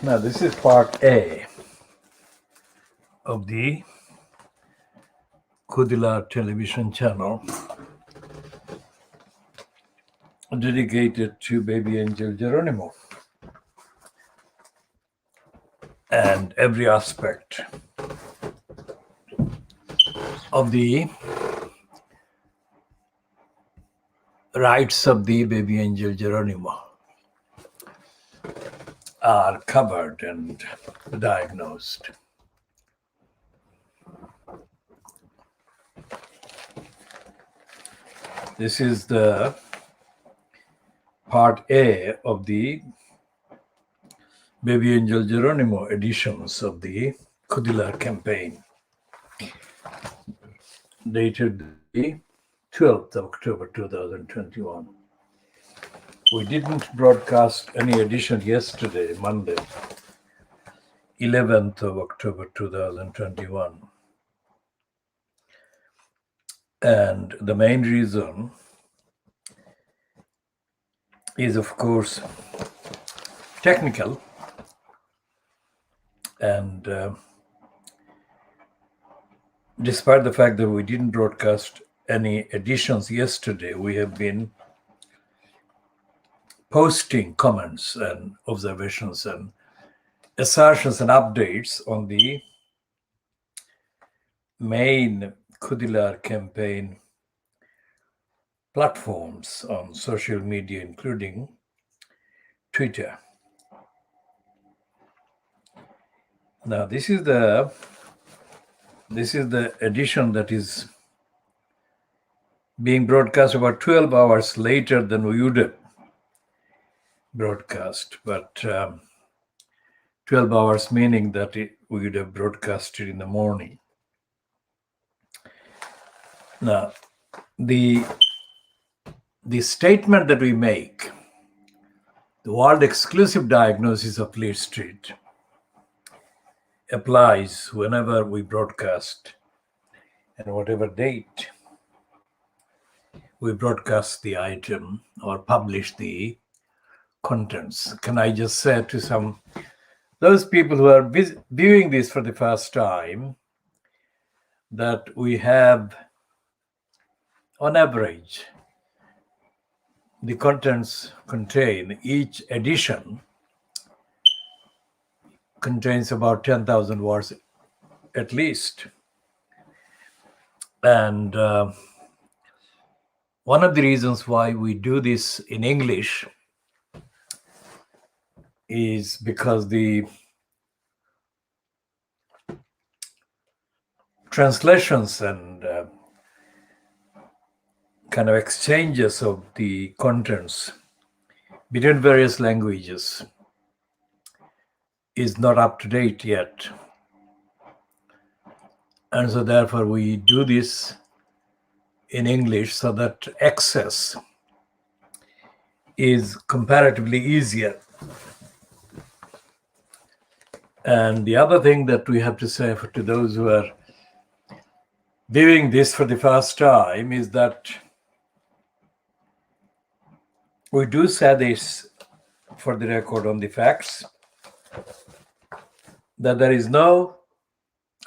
Now, this is part A of the KhoodeelaarTV television channel dedicated to baby angel Geronimo and every aspect of the rights of the baby angel Geronimo are covered and diagnosed. This is the part A of the Baby Angel Geronimo editions of the KhoodeelaarTV campaign, dated the 12th of October 2021. We didn't broadcast any edition yesterday, Monday, 11th of October 2021. And the main reason is, of course, technical. And despite the fact that we didn't broadcast any editions yesterday, we have been posting comments and observations and assertions and updates on the main KhoodeelaarTV campaign platforms on social media, including Twitter. Now, this is the edition that is being broadcast about 12 hours later than we would have broadcast, but 12 hours meaning that we would have broadcasted in the morning. Now, the statement that we make, the world exclusive diagnosis of Fleet Street, applies whenever we broadcast and whatever date we broadcast the item or publish the contents. Can I just say to those people who are viewing this for the first time, that we have, on average, the contents each edition contains about 10,000 words at least. And one of the reasons why we do this in English is because the translations and kind of exchanges of the contents between various languages is not up to date yet. And so therefore we do this in English so that access is comparatively easier. And the other thing that we have to say to those who are viewing this for the first time is that we do say this for the record on the facts, that there is no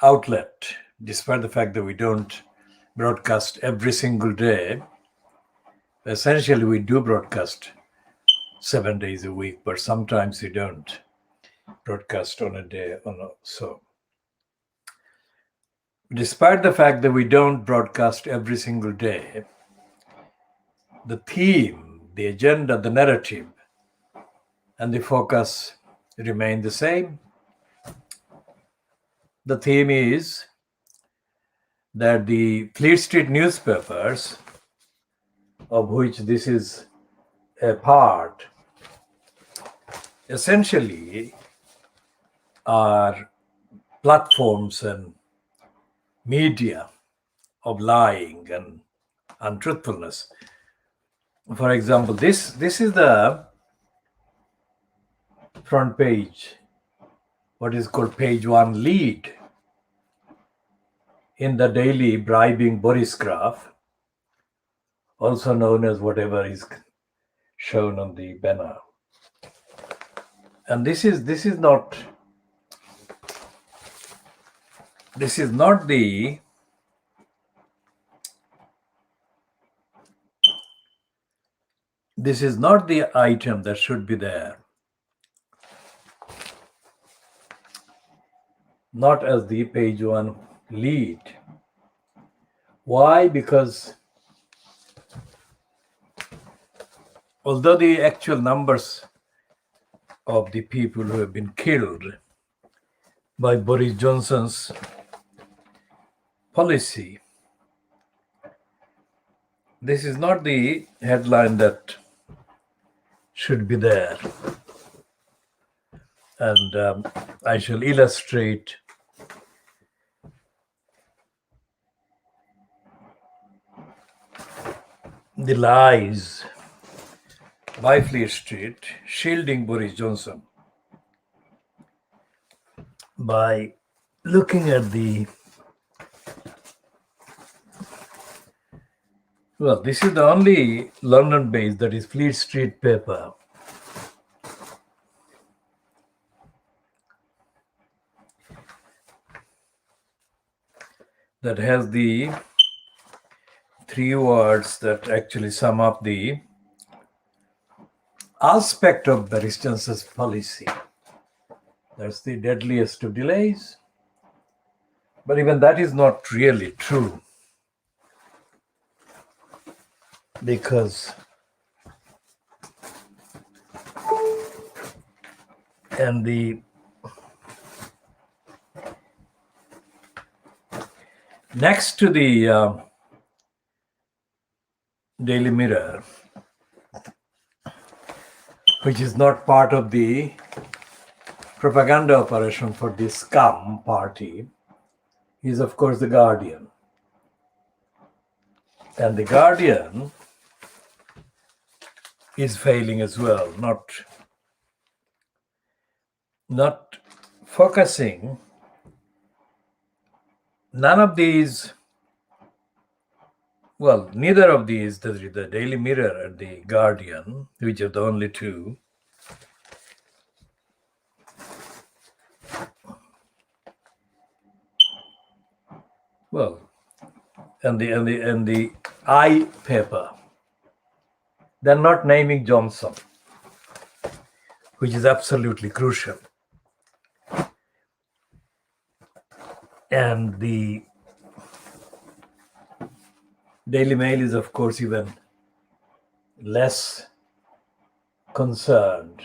outlet, despite the fact that we don't broadcast every single day. Essentially, we do broadcast 7 days a week, but sometimes we don't broadcast on a day or so. Despite the fact that we don't broadcast every single day, the theme, the agenda, the narrative, and the focus remain the same. The theme is that the Fleet Street newspapers, of which this is a part, essentially are platforms and media of lying and untruthfulness. For example, this is the front page, what is called page 1 lead in the daily bribing Boris graph, also known as whatever is shown on the banner. And this is not the item that should be there. Not as the page one lead. Why? Because although the actual numbers of the people who have been killed by Boris Johnson's policy, this is not the headline that should be there. And I shall illustrate the lies by Fleet Street shielding Boris Johnson by looking at the, well, this is the only London-based, that is Fleet Street paper, that has the 3 words that actually sum up the aspect of Boris Johnson's policy. That's the deadliest of delays. But even that is not really true, because and the next to the Daily Mirror, which is not part of the propaganda operation for the scum party, is of course the Guardian. And the Guardian is failing as well, not focusing. None of these, well, neither of these, the Daily Mirror and the Guardian, which are the only two, well, and the I paper, they're not naming Johnson, which is absolutely crucial. And the Daily Mail is, of course, even less concerned.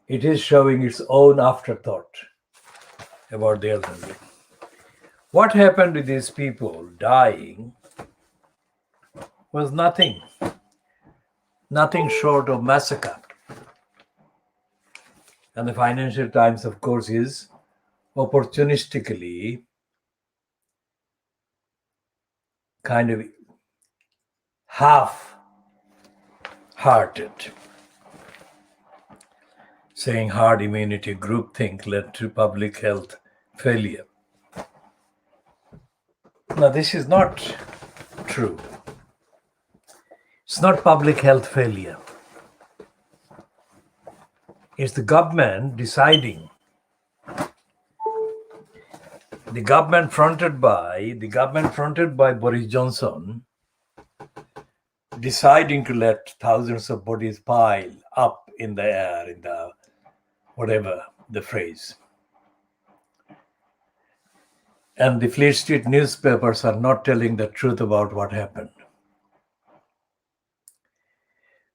It is showing its own afterthought about the elderly. What happened to these people dying was nothing short of massacre. And the Financial Times, of course, is opportunistically kind of half-hearted, saying herd immunity groupthink led to public health failure. Now, this is not true. It's not public health failure. It's the government deciding. The government fronted by Boris Johnson deciding to let thousands of bodies pile up in the air, in the whatever the phrase. And the Fleet Street newspapers are not telling the truth about what happened.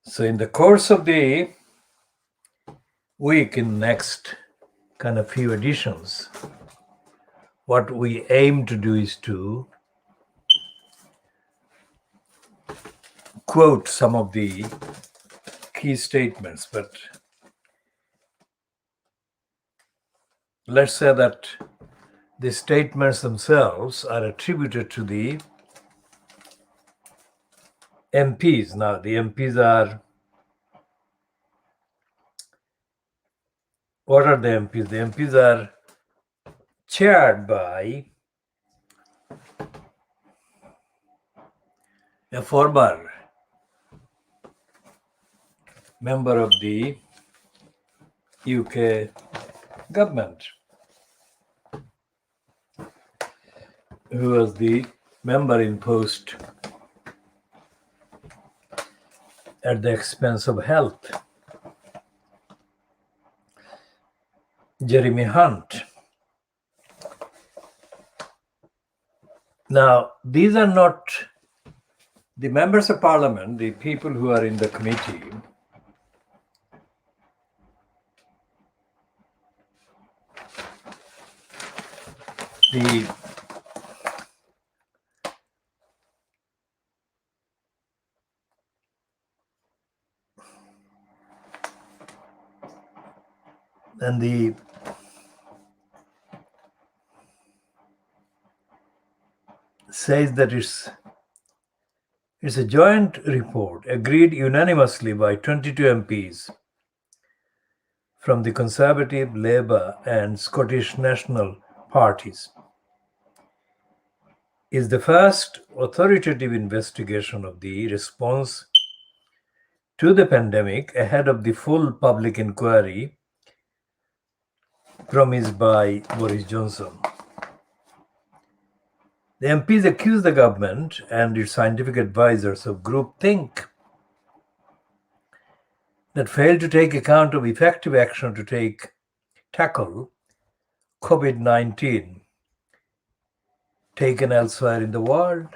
So in the course of the week, in next kind of few editions, what we aim to do is to quote some of the key statements, but let's say that the statements themselves are attributed to the MPs. Now, the MPs are, what are the MPs? The MPs are chaired by a former member of the UK government, who was the member in post at the expense of health, Jeremy Hunt. Now, these are not the members of parliament, the people who are in the committee. The says that it's a joint report agreed unanimously by 22 MPs from the Conservative, Labour and Scottish National parties. Is the first authoritative investigation of the response to the pandemic ahead of the full public inquiry promised by Boris Johnson. The MPs accuse the government and its scientific advisors of groupthink that failed to take account of effective action to tackle COVID-19 taken elsewhere in the world.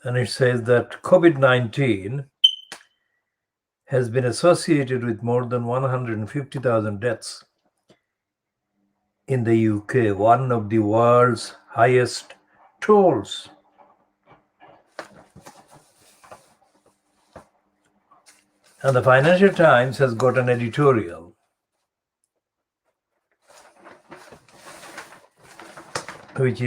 And it says that COVID-19 has been associated with more than 150,000 deaths in the UK, one of the world's highest tolls. And the Financial Times has got an editorial which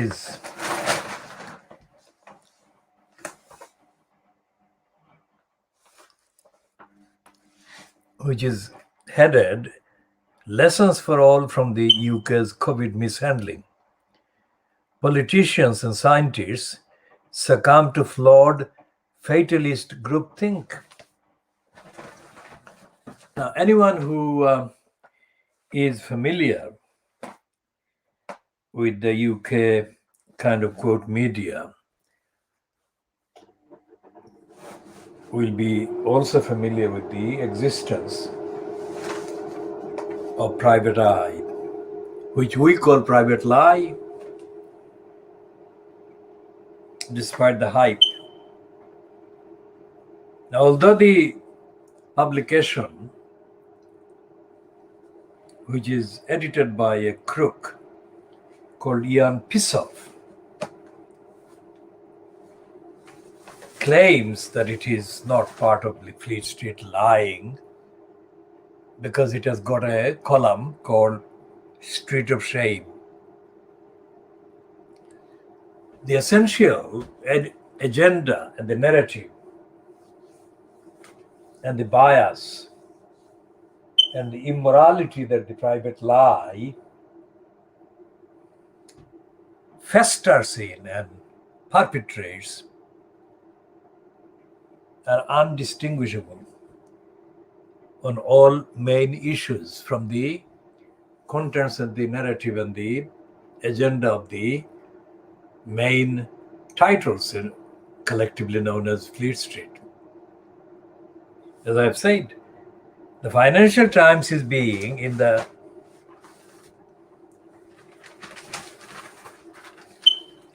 is headed Lessons for All from the UK's COVID mishandling. Politicians and scientists succumb to flawed fatalist groupthink. Now, anyone who is familiar with the UK kind of quote media will be also familiar with the existence of private eye, which we call private lie, despite the hype. Now, although the publication, which is edited by a crook called Ian Pissoff, claims that it is not part of the Fleet Street lying because it has got a column called Street of Shame. The essential agenda and the narrative and the bias and the immorality that the private lie festers in and perpetrates are undistinguishable on all main issues from the contents of the narrative and the agenda of the main titles collectively known as Fleet Street. As I have said, the Financial Times is being in the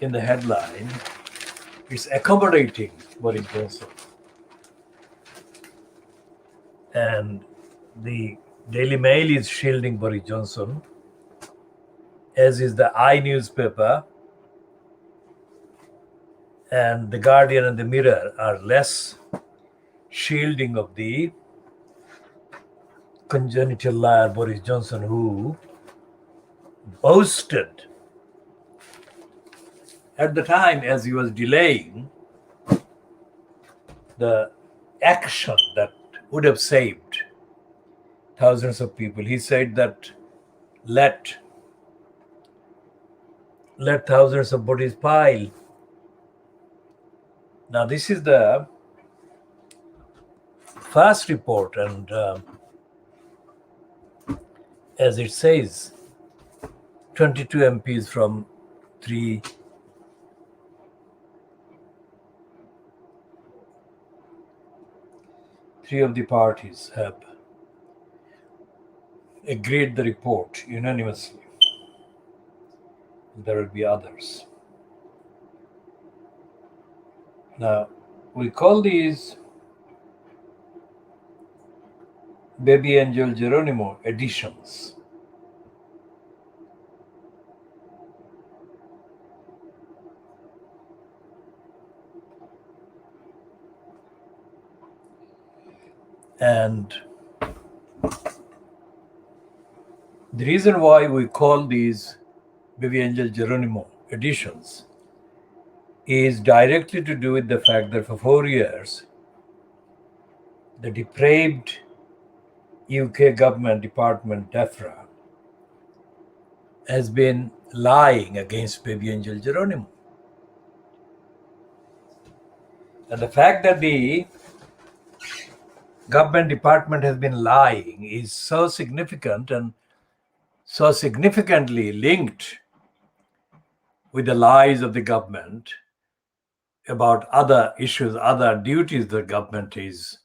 headline, it's accommodating Boris Johnson. And the Daily Mail is shielding Boris Johnson, as is the I newspaper, and the Guardian and the Mirror are less shielding of the congenital liar Boris Johnson, who boasted at the time, as he was delaying the action that would have saved thousands of people. He said that let thousands of bodies pile. Now, this is the first report, and as it says, 22 MPs from three of the parties have agreed the report unanimously. There will be others. Now, we call these Baby Angel Geronimo editions. And the reason why we call these Baby Angel Geronimo editions is directly to do with the fact that for 4 years, the depraved UK government department, DEFRA, has been lying against Baby Angel Geronimo. And the fact that the government department has been lying is so significant and so significantly linked with the lies of the government about other issues, other duties the government is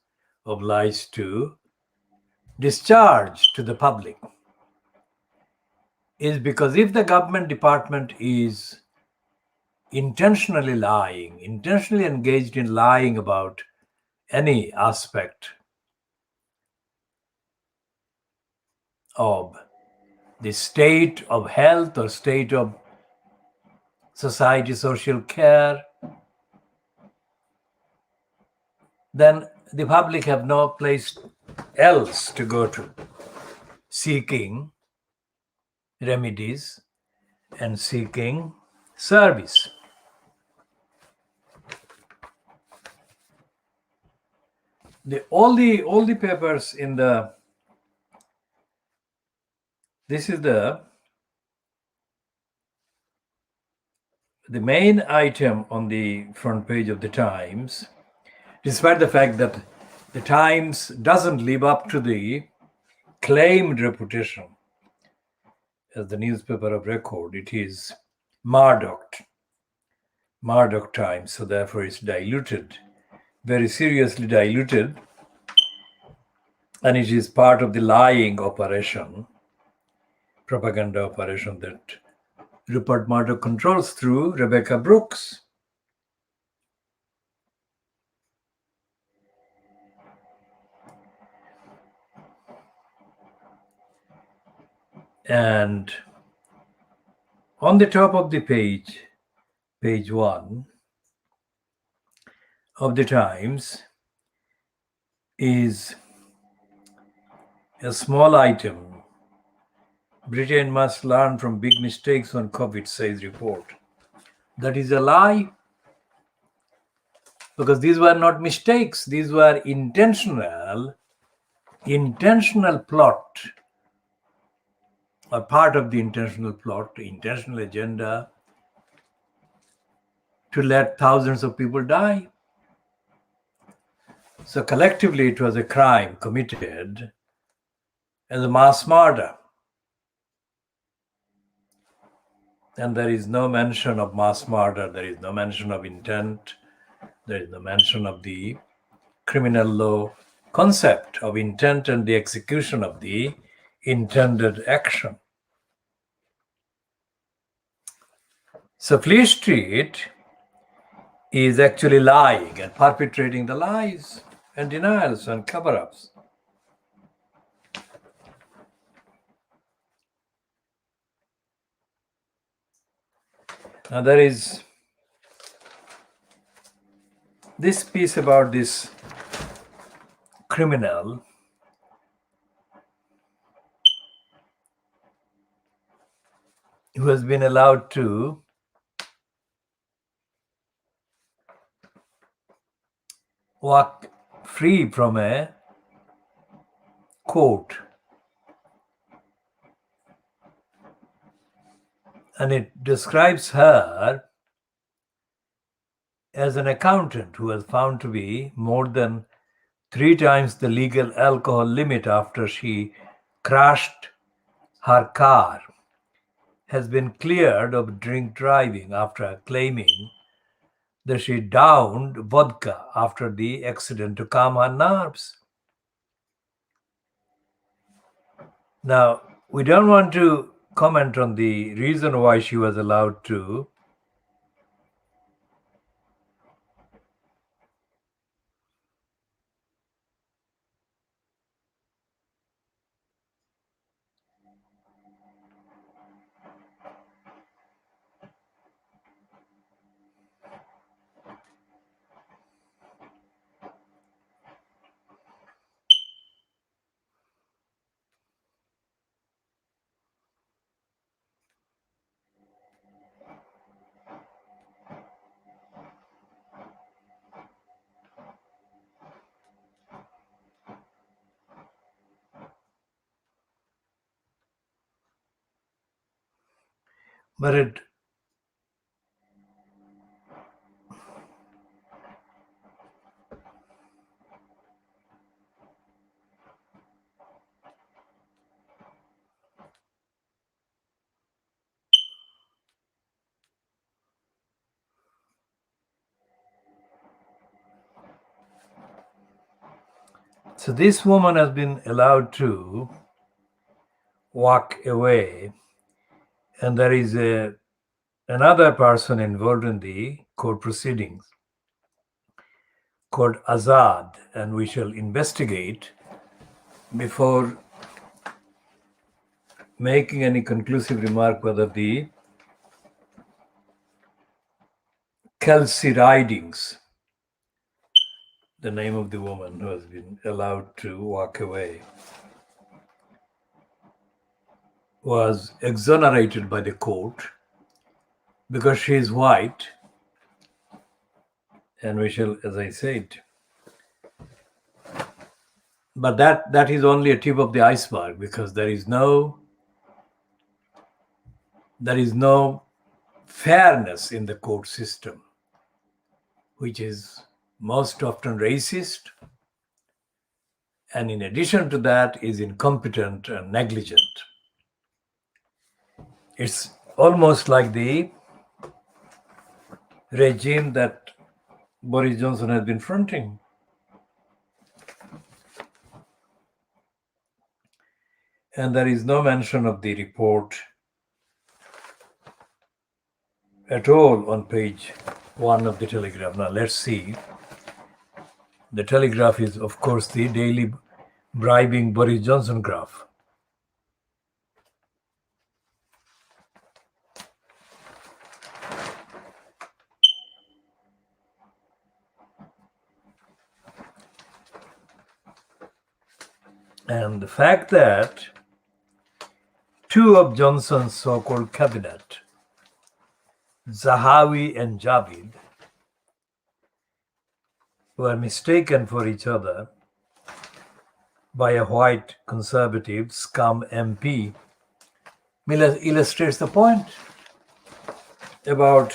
obliged to discharge to the public, is because if the government department is intentionally lying, intentionally engaged in lying about any aspect of the state of health or state of society, social care, then the public have no place else to go to seeking remedies and seeking service. All the papers in this is the main item on the front page of the Times, despite the fact that the Times doesn't live up to the claimed reputation as the newspaper of record. It is Murdoch Times, so therefore it's diluted, very seriously diluted, and it is part of the lying operation, propaganda operation that Rupert Murdoch controls through Rebecca Brooks. And on the top of the page 1 of the Times, is a small item. Britain must learn from big mistakes on COVID, says report. That is a lie, because these were not mistakes. These were intentional plot, or part of the intentional plot, intentional agenda to let thousands of people die. So collectively, it was a crime committed as a mass murder. And there is no mention of mass murder, there is no mention of intent, there is no mention of the criminal law concept of intent and the execution of the intended action. So Fleet Street is actually lying and perpetrating the lies and denials and cover-ups. Now there is this piece about this criminal who has been allowed to walk free from a court. And it describes her as an accountant who was found to be more than 3 times the legal alcohol limit after she crashed her car, has been cleared of drink driving after claiming that she downed vodka after the accident to calm her nerves. Now, we don't want to comment on the reason why she was allowed to. But it so this woman has been allowed to walk away, and there is another person involved in the court proceedings called Azad, and we shall investigate before making any conclusive remark whether the Kelsey Ridings, the name of the woman who has been allowed to walk away, was exonerated by the court because she is white. And we shall, as I said, but that is only a tip of the iceberg, because there is no fairness in the court system, which is most often racist, and in addition to that is incompetent and negligent. It's almost like the regime that Boris Johnson has been fronting. And there is no mention of the report at all on page 1 of the Telegraph. Now let's see. The Telegraph is, of course, the daily bribing Boris Johnson graph. And the fact that two of Johnson's so-called cabinet, Zahawi and Javid, were mistaken for each other by a white conservative scum MP, illustrates the point about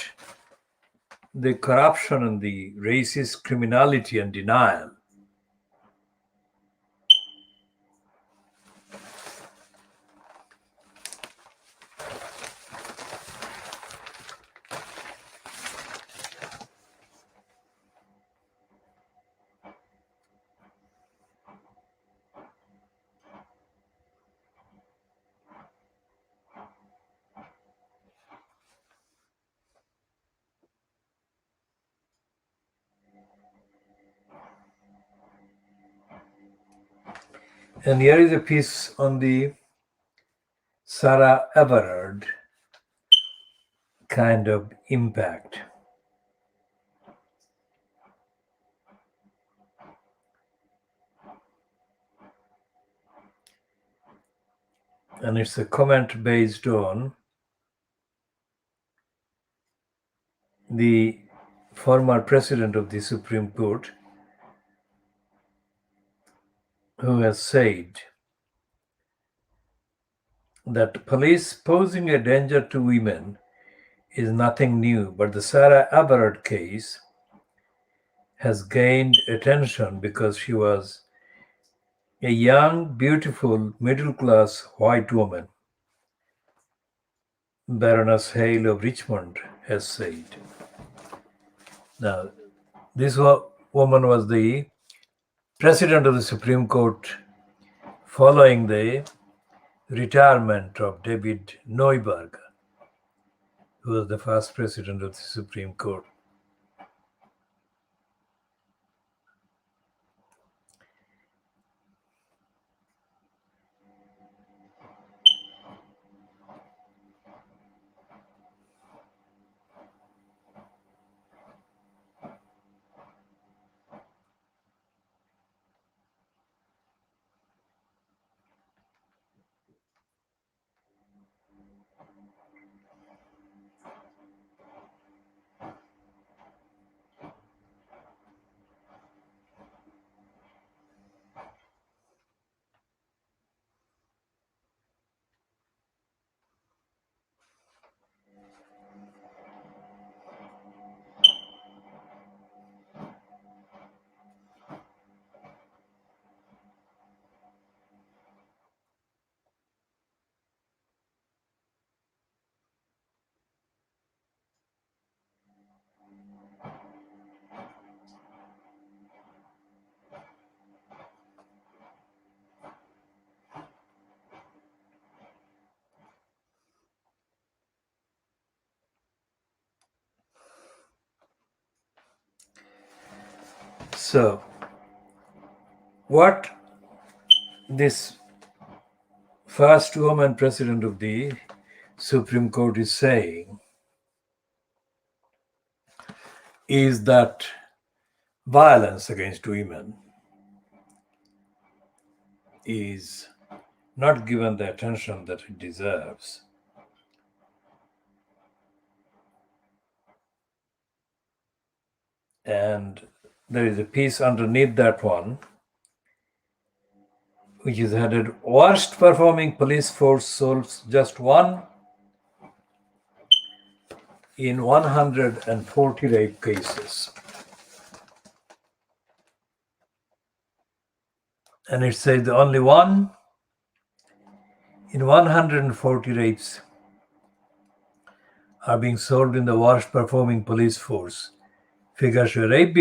the corruption and the racist criminality and denial. And here is a piece on the Sarah Everard kind of impact. And it's a comment based on the former president of the Supreme Court, who has said that police posing a danger to women is nothing new, but the Sarah Everard case has gained attention because she was a young, beautiful, middle-class white woman, Baroness Hale of Richmond has said. Now, this woman was the president of the Supreme Court following the retirement of David Neuberger, who was the first president of the Supreme Court. So, what this first woman president of the Supreme Court is saying is that violence against women is not given the attention that it deserves. And there is a piece underneath that one, which is headed Worst Performing Police Force Solves Just One in 140 rape cases. And it says the only one in 140 rapes are being solved in the worst performing police force. Figures a rape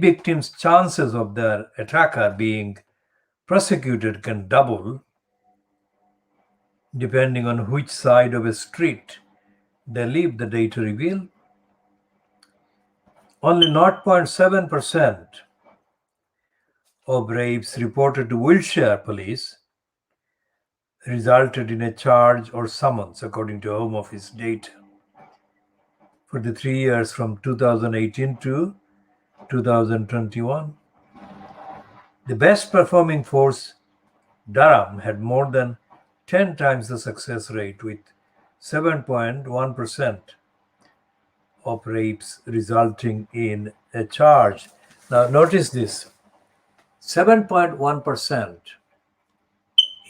victim's chances of their attacker being prosecuted can double depending on which side of a street they live, the data reveal. Only 0.7% of rapes reported to Wiltshire police resulted in a charge or summons, according to Home Office data. For the 3 years from 2018 to 2021, the best performing force, Durham, had more than 10 times the success rate, with 7.1% of rapes resulting in a charge. Now, notice this 7.1%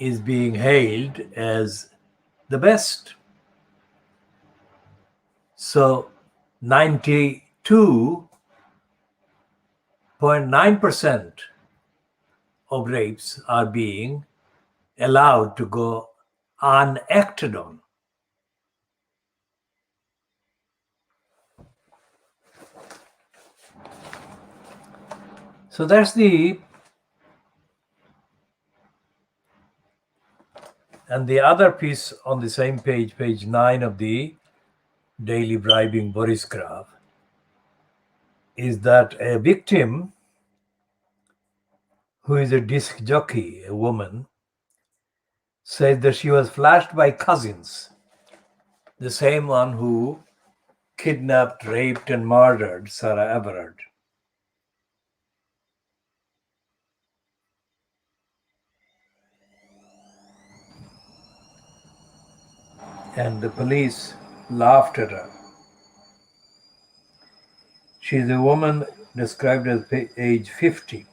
is being hailed as the best. So, 92.9% of rapes are being allowed to go unacted on. So that's the other piece on the same page, page 9 of the Daily Bribing Boris graph, is that a victim who is a disc jockey, a woman, says that she was flashed by cousins, the same one who kidnapped, raped, and murdered Sarah Everard. And the police laughed at her. She is a woman described as age 50,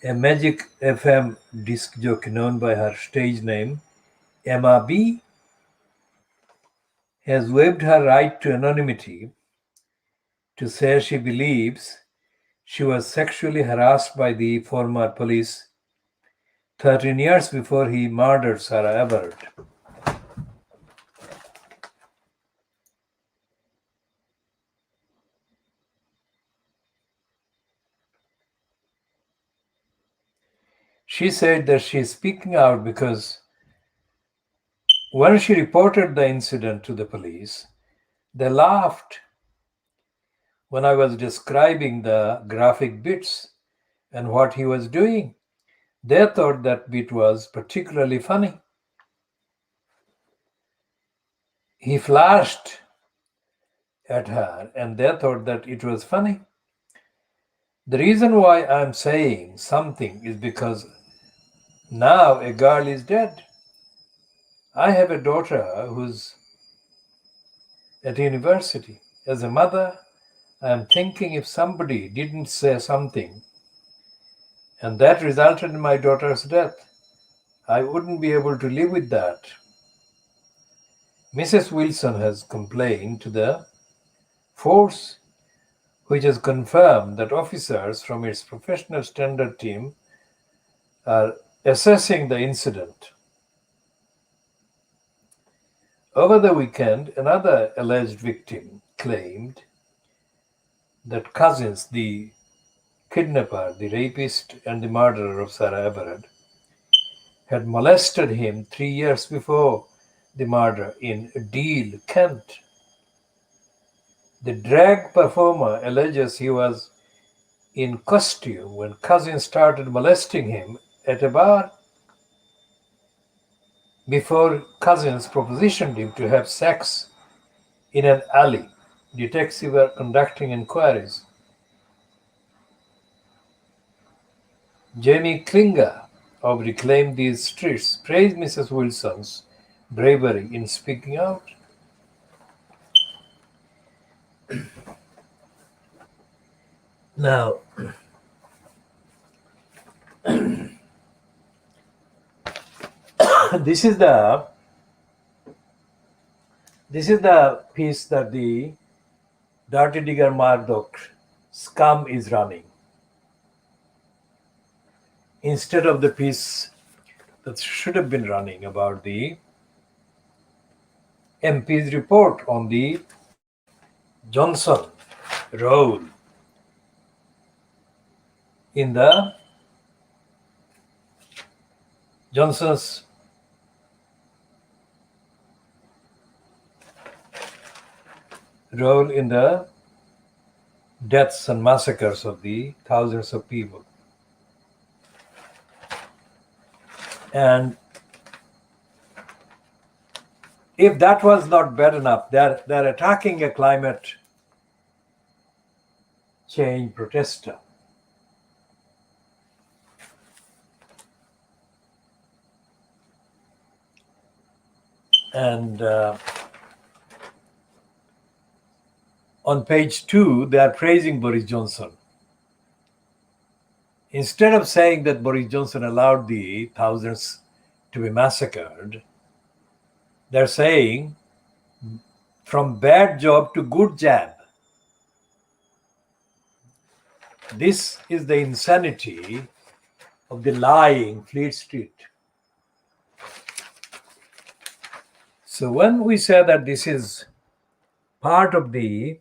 a Magic FM disc jockey known by her stage name, Emma B, has waived her right to anonymity to say she believes she was sexually harassed by the former police 13 years before he murdered Sarah Everett. She said that she is speaking out because when she reported the incident to the police, they laughed when I was describing the graphic bits and what he was doing. They thought that bit was particularly funny. He flashed at her and they thought that it was funny. The reason why I'm saying something is because now a girl is dead. I have a daughter who's at university. As a mother, I'm thinking if somebody didn't say something and that resulted in my daughter's death, I wouldn't be able to live with that. Mrs. Wilson has complained to the force, which has confirmed that officers from its professional standard team are assessing the incident. Over the weekend, another alleged victim claimed that Cousins, the kidnapper, the rapist, and the murderer of Sarah Everett, had molested him 3 years before the murder in Deal, Kent. The drag performer alleges he was in costume when Cousins started molesting him at a bar. Before Cousins propositioned him to have sex in an alley, detectives were conducting inquiries. Jamie Klinger of Reclaim These Streets praised Mrs. Wilson's bravery in speaking out. Now, this is the piece that the Dirty Digger Murdoch scum is running. Instead of the piece that should have been running about the MP's report on the Johnson role in the Johnson's role in the deaths and massacres of the thousands of people. And if that was not bad enough, they're attacking a climate change protester. And on page 2, they are praising Boris Johnson. Instead of saying that Boris Johnson allowed the thousands to be massacred, they're saying from bad job to good jab. This is the insanity of the lying Fleet Street. So when we say that this is part of the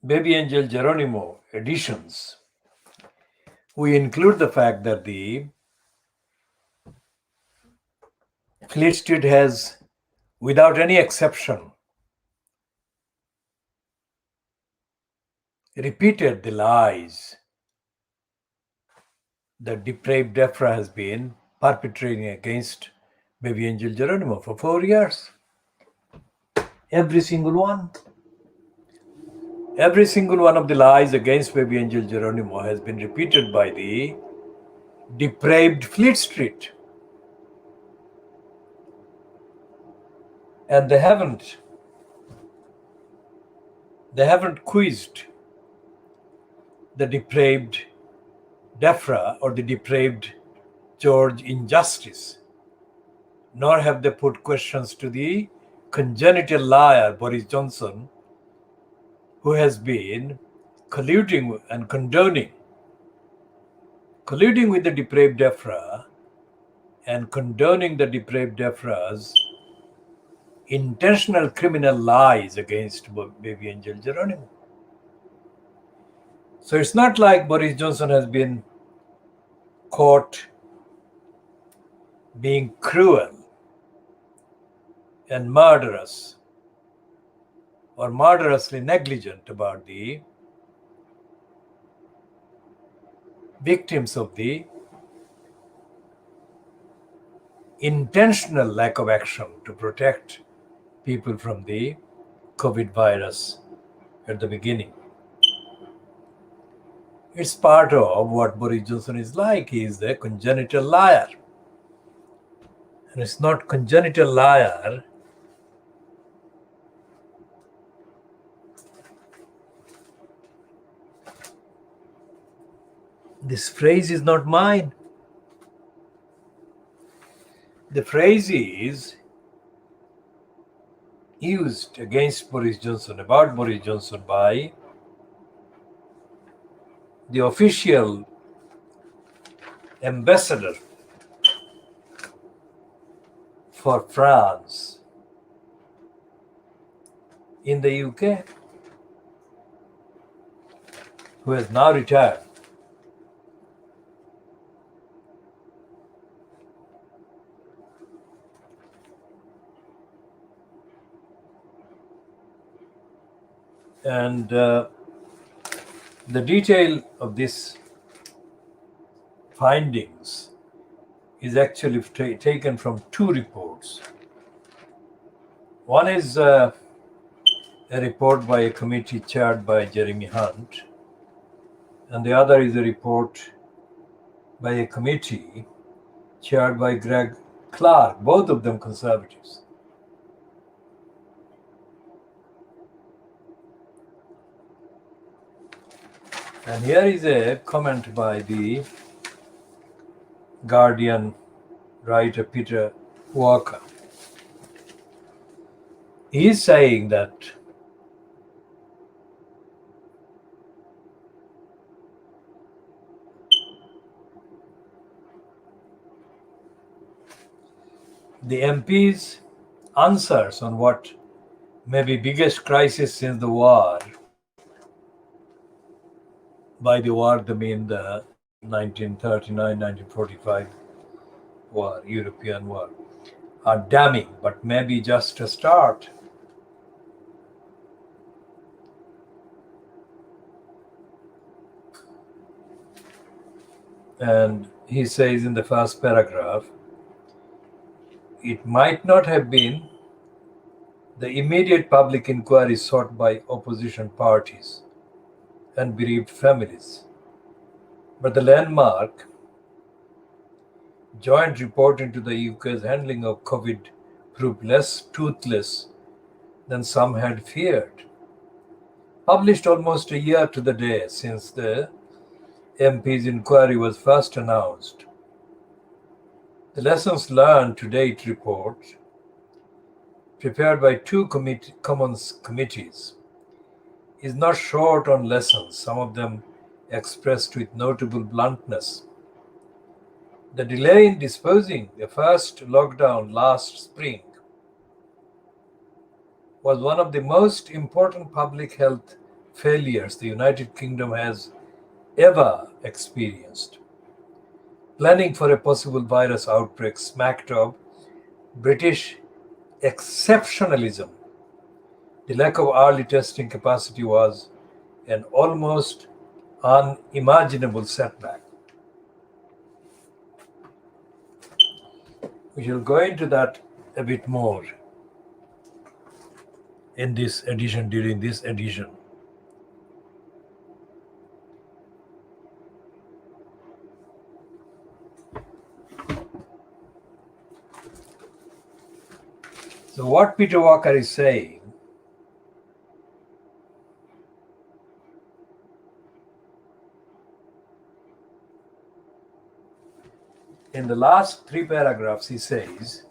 Baby Angel Geronimo editions, we include the fact that the Fleet Street has, without any exception, repeated the lies that depraved DEFRA has been perpetrating against Baby Angel Geronimo for 4 years. Every single one. Every single one of the lies against Baby Angel Geronimo has been repeated by the depraved Fleet Street. And they haven't quizzed the depraved DEFRA or the depraved George Injustice, nor have they put questions to the congenital liar, Boris Johnson, who has been colluding and colluding with the depraved DEFRA and condoning the depraved DEFRA's intentional criminal lies against baby Angel Geronimo. So it's not like Boris Johnson has been caught being cruel and murderous or murderously negligent about the victims of the intentional lack of action to protect people from the COVID virus at the beginning. It's part of what Boris Johnson is like. He is a congenital liar. And it's not congenital liar. This phrase is not mine. The phrase is used against Boris Johnson, about Boris Johnson, by the official ambassador for France in the UK, who has now retired. And the detail of this findings is actually taken from two reports. One is a report by a committee chaired by Jeremy Hunt, and the other is a report by a committee chaired by Greg Clark, both of them conservatives. And here is a comment by the Guardian writer Peter Walker. He is saying that the MP's answers on what may be biggest crisis since the war, by the war they mean the 1939-1945 war, European war, are damning, but maybe just a start. And he says in the first paragraph, it might not have been the immediate public inquiry sought by opposition parties and bereaved families, but the landmark joint report into the UK's handling of COVID proved less toothless than some had feared. Published almost a year to the day since the MP's inquiry was first announced, the Lessons Learned to Date report, prepared by two Commons committees, is not short on lessons, some of them expressed with notable bluntness. The delay in disposing the first lockdown last spring was one of the most important public health failures the United Kingdom has ever experienced. Planning for a possible virus outbreak smacked of British exceptionalism. The lack of early testing capacity was an almost unimaginable setback. We shall go into that a bit more in this edition, during this edition. So what Peter Walker is saying, in the last three paragraphs, he says,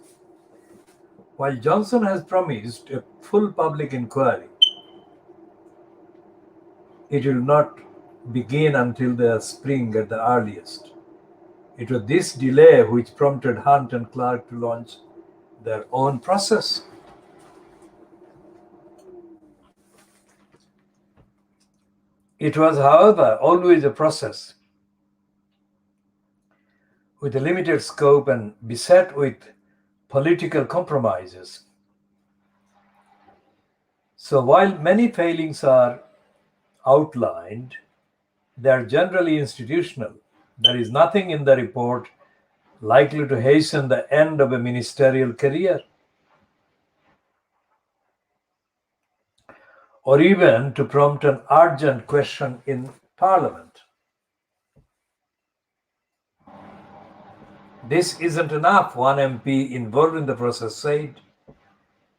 While Johnson has promised a full public inquiry, it will not begin until the spring at the earliest. It was this delay which prompted Hunt and Clark to launch their own process. It was, however, always a process with a limited scope and beset with political compromises. So while many failings are outlined, they are generally institutional. There is nothing in the report likely to hasten the end of a ministerial career, or even to prompt an urgent question in Parliament. This isn't enough, one MP involved in the process said.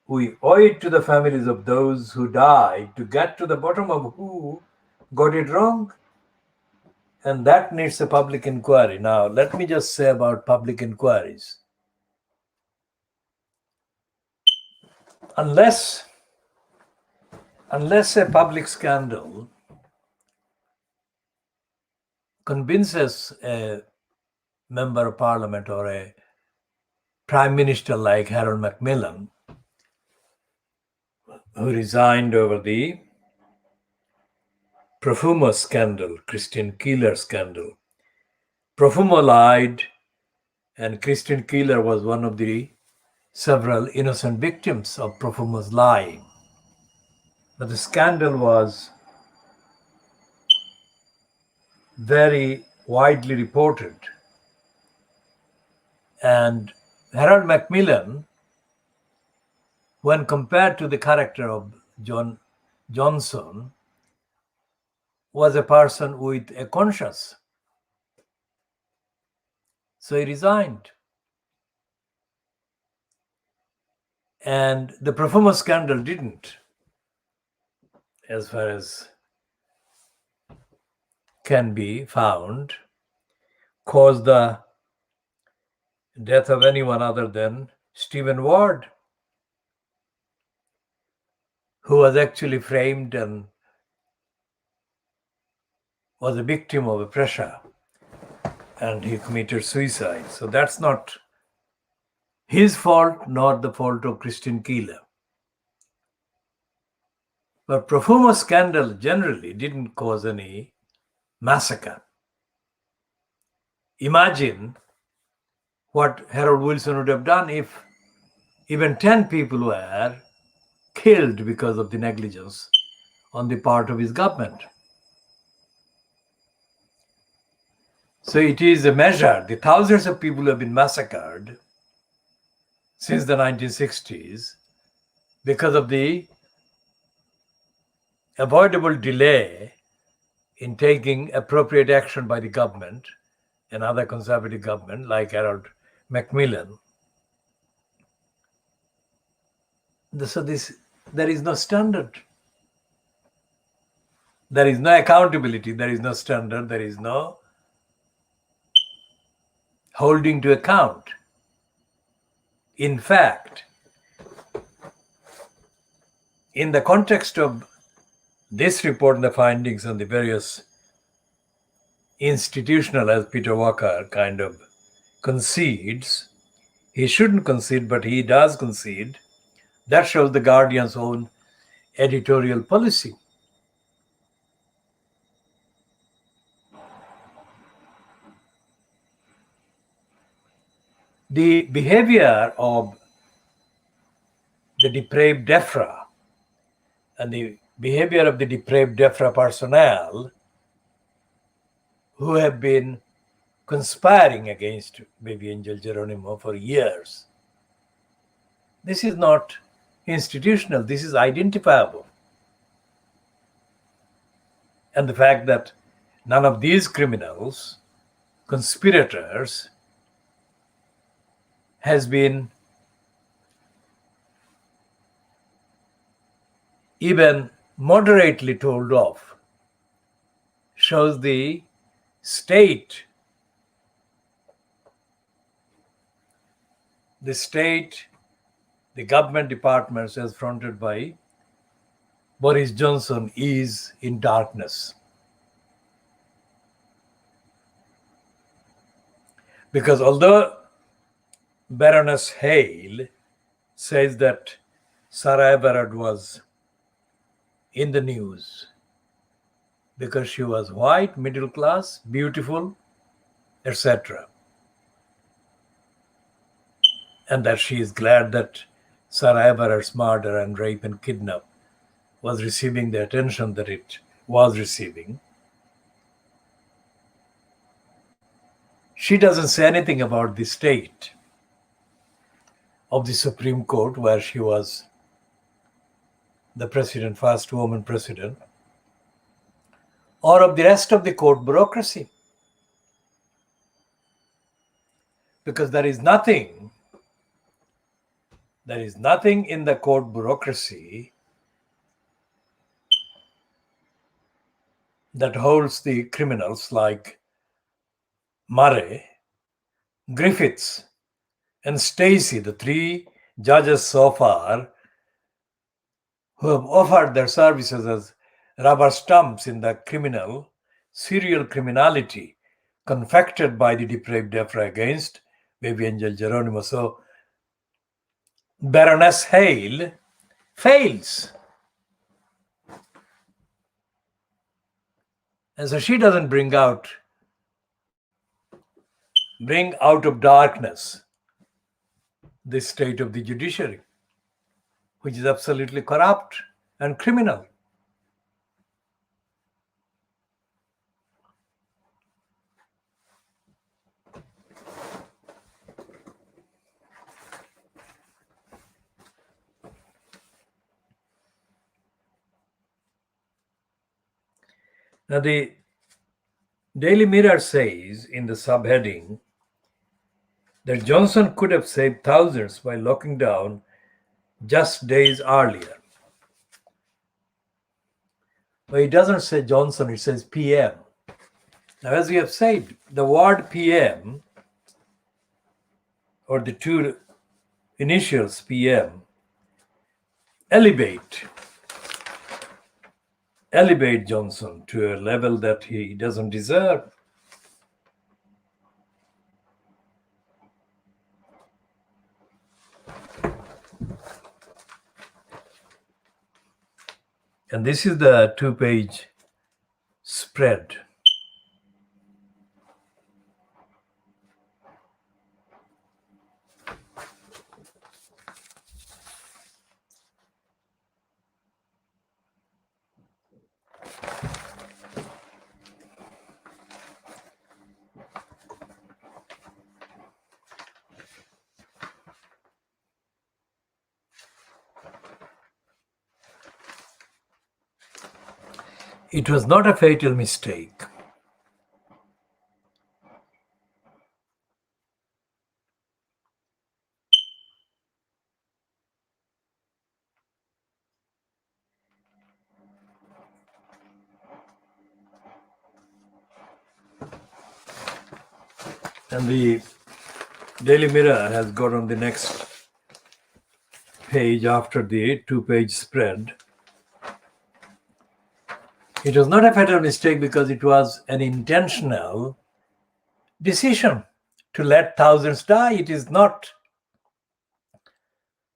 We owe it to the families of those who died to get to the bottom of who got it wrong. And that needs a public inquiry. Now, let me just say about public inquiries. Unless a public scandal convinces a member of parliament or a prime minister like Harold Macmillan, who resigned over the Profumo scandal, Christine Keeler scandal. Profumo lied, and Christine Keeler was one of the several innocent victims of Profumo's lying. But the scandal was very widely reported. And Harold Macmillan, when compared to the character of Johnson, was a person with a conscience. So he resigned. And the Profumo scandal didn't, as far as can be found, cause the death of anyone other than Stephen Ward, who was actually framed and was a victim of a pressure, and he committed suicide. So that's not his fault, nor the fault of Christine Keeler. But Profumo scandal generally didn't cause any massacre. Imagine what Harold Wilson would have done if even 10 people were killed because of the negligence on the part of his government. So it is a measure. The thousands of people who have been massacred since the 1960s because of the avoidable delay in taking appropriate action by the government, another conservative government like Harold Macmillan. So there is no standard. There is no accountability. There is no standard. There is no holding to account. In fact, in the context of this report and the findings on the various institutional, as Peter Walker kind of concedes, he shouldn't concede, but he does concede. That shows the Guardian's own editorial policy. The behavior of the depraved DEFRA and the behavior of the depraved DEFRA personnel who have been conspiring against Baby Angel Geronimo for years. This is not institutional, this is identifiable. And the fact that none of these criminals, conspirators, has been even moderately told off shows the state, the the government departments as fronted by Boris Johnson is in darkness. Because although Baroness Hale says that Sarah Everard was in the news because she was white, middle class, beautiful, etc. And that she is glad that Sarah Everard's murder and rape and kidnap was receiving the attention that it was receiving. She doesn't say anything about the state of the Supreme Court, where she was the president, first woman president, or of the rest of the court bureaucracy. Because there is nothing in the court bureaucracy that holds the criminals like Murray, Griffiths, and Stacey, the three judges so far who have offered their services as rubber stamps in the serial criminality confected by the depraved DEFRA against Baby Angel Geronimo. So Baroness Hale fails. And so she doesn't bring out of darkness the state of the judiciary, which is absolutely corrupt and criminal. Now, the Daily Mirror says in the subheading that Johnson could have saved thousands by locking down just days earlier. But it doesn't say Johnson, it says PM. Now, as we have said, the word PM, or the two initials PM, elevate Johnson to a level that he doesn't deserve. And this is the 2-page spread. It was not a fatal mistake. And the Daily Mirror has got on the next page after the 2-page spread. It was not a fatal mistake because it was an intentional decision to let thousands die. It is not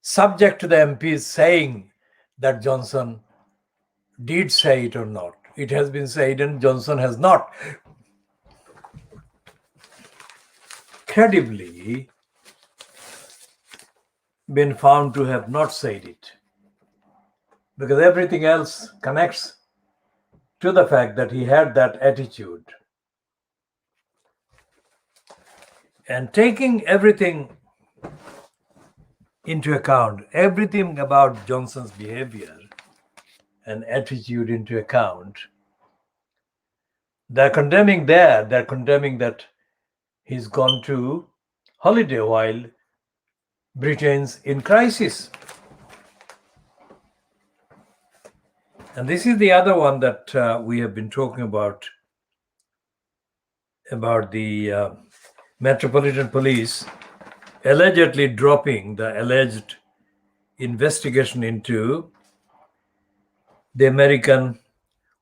subject to the MPs saying that Johnson did say it or not. It has been said and Johnson has not credibly been found to have not said it, because everything else connects to the fact that he had that attitude. And taking everything into account, everything about Johnson's behavior and attitude into account, they're condemning that he's gone to holiday while Britain's in crisis. And this is the other one that we have been talking about the Metropolitan Police allegedly dropping the alleged investigation into the American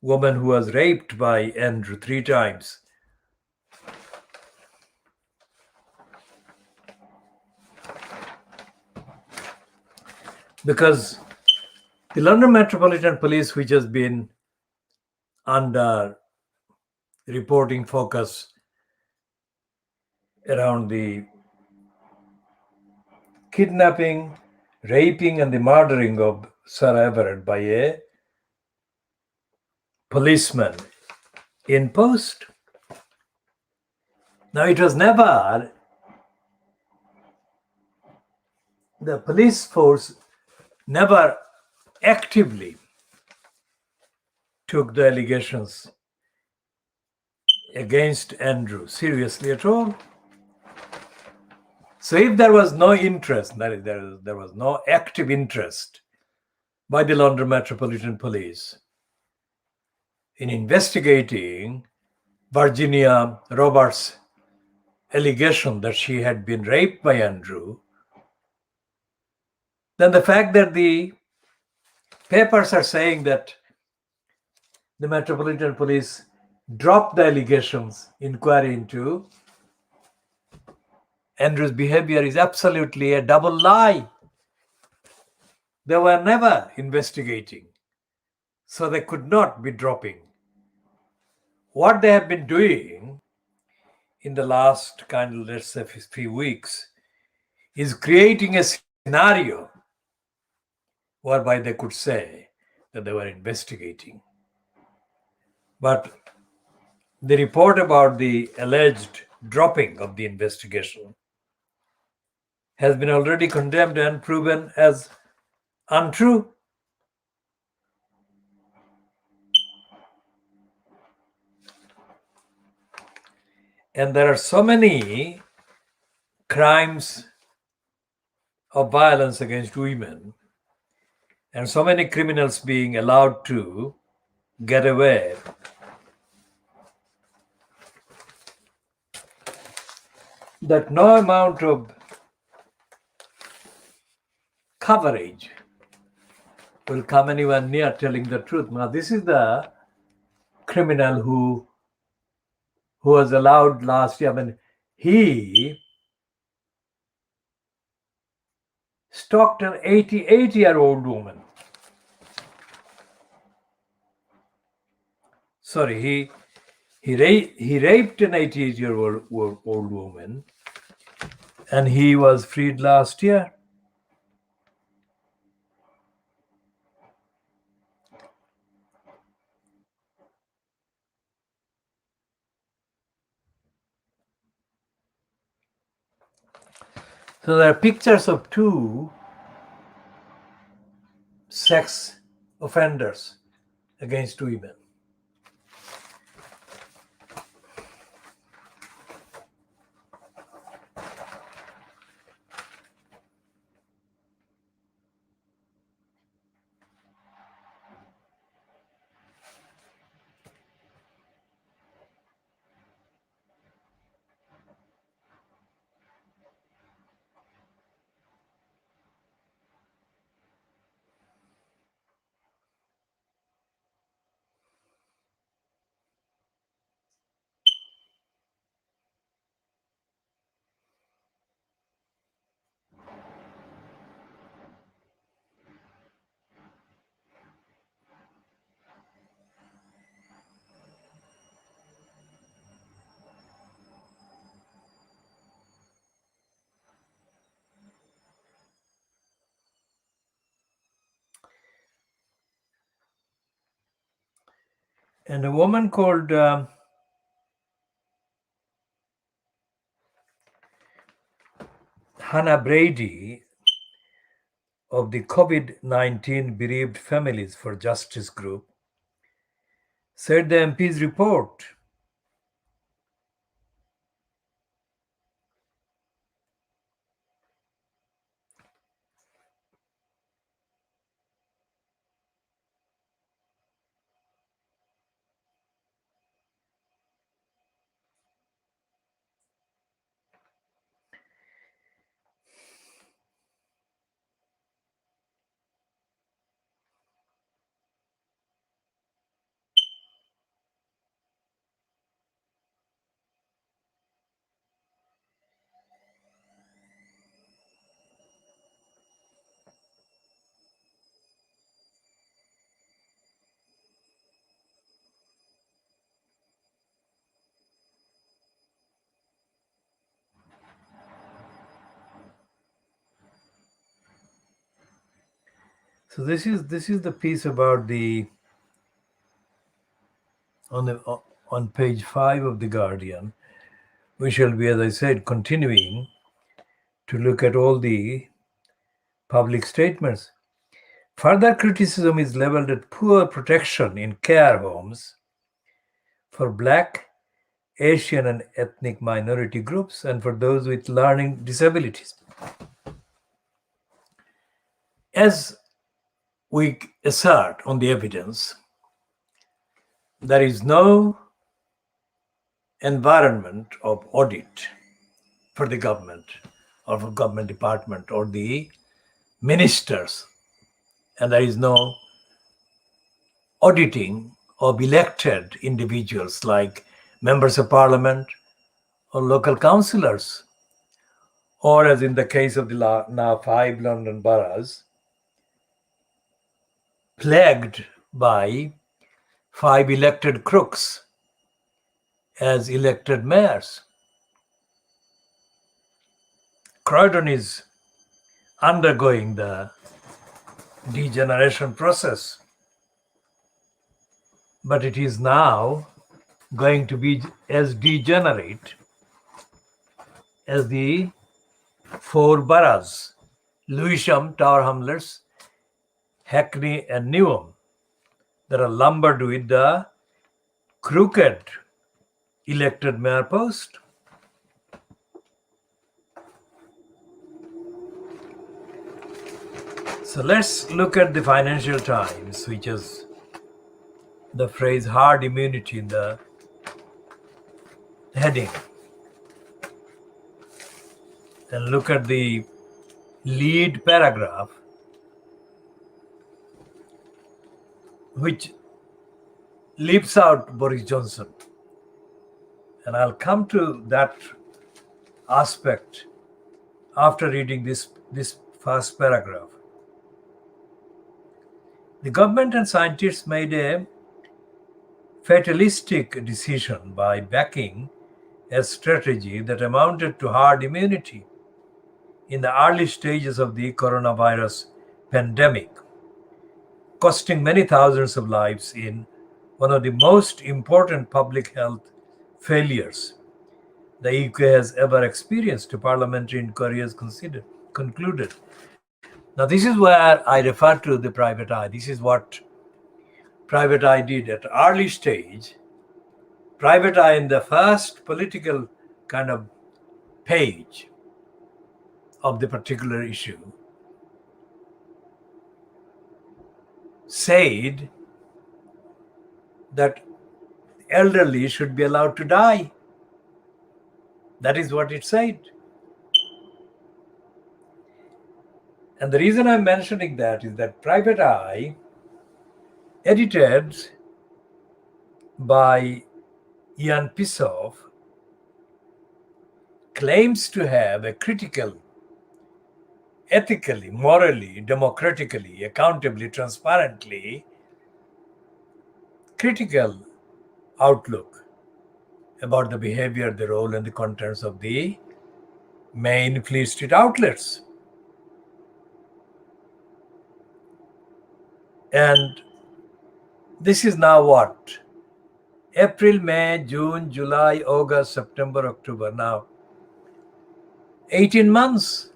woman who was raped by Andrew 3 times. Because the London Metropolitan Police, which has been under reporting focus around the kidnapping, raping, and the murdering of Sarah Everett by a policeman in post. Now, it was never, the police force never actively took the allegations against Andrew seriously at all. So if there was no interest, that is, there was no active interest by the London Metropolitan Police in investigating Virginia Roberts' allegation that she had been raped by Andrew, then the fact that the papers are saying that the Metropolitan Police dropped the allegations inquiry into Andrew's behavior is absolutely a double lie. They were never investigating, so they could not be dropping. What they have been doing in the last let's say, few weeks is creating a scenario whereby they could say that they were investigating. But the report about the alleged dropping of the investigation has been already condemned and proven as untrue. And there are so many crimes of violence against women and so many criminals being allowed to get away that no amount of coverage will come anywhere near telling the truth. Now, this is the criminal who was allowed last year. I mean, he stalked an 88-year-old woman. Sorry, he raped an 88-year-old woman, and he was freed last year. So there are pictures of two sex offenders against women. And a woman called Hannah Brady of the COVID-19 Bereaved Families for Justice group said the MP's report So this is the piece about the on page 5 of the Guardian. We shall be, as I said, continuing to look at all the public statements. Further criticism is leveled at poor protection in care homes for Black, Asian, and ethnic minority groups and for those with learning disabilities. As we assert on the evidence, there is no environment of audit for the government or for government department or the ministers, and there is no auditing of elected individuals like members of parliament or local councillors, or as in the case of the now 5 London boroughs, plagued by 5 elected crooks as elected mayors. Croydon is undergoing the degeneration process, but it is now going to be as degenerate as the 4 boroughs, Lewisham, Tower Hamlets, Hackney, and Newham, that are lumbered with the crooked elected mayor post. So let's look at the Financial Times, which has the phrase hard immunity in the heading. And look at the lead paragraph, which leaves out Boris Johnson. And I'll come to that aspect after reading this first paragraph. The government and scientists made a fatalistic decision by backing a strategy that amounted to hard immunity in the early stages of the coronavirus pandemic, costing many thousands of lives in one of the most important public health failures the UK has ever experienced, a parliamentary inquiry has concluded. Now, this is where I refer to the private eye. This is what private eye did at early stage. Private eye in the first political kind of page of the particular issue said that elderly should be allowed to die. That is what it said. And the reason I'm mentioning that is that Private Eye, edited by Ian Pissoff, claims to have a critical, ethically, morally, democratically, accountably, transparently critical outlook about the behavior, the role, and the contents of the main Fleet Street outlets. And this is now what? April, May, June, July, August, September, October. Now, 18 months,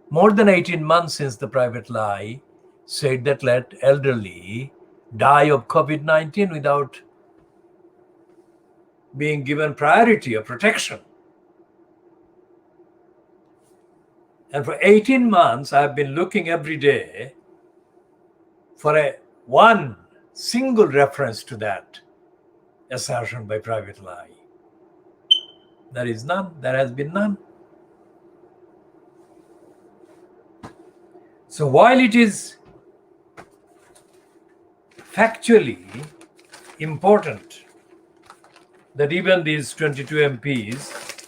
more than 18 months since the Private Eye said that let elderly die of COVID-19 without being given priority or protection. And for 18 months, I've been looking every day for one single reference to that assertion by Private Eye. There is none. There has been none. So while it is factually important that even these 22 MPs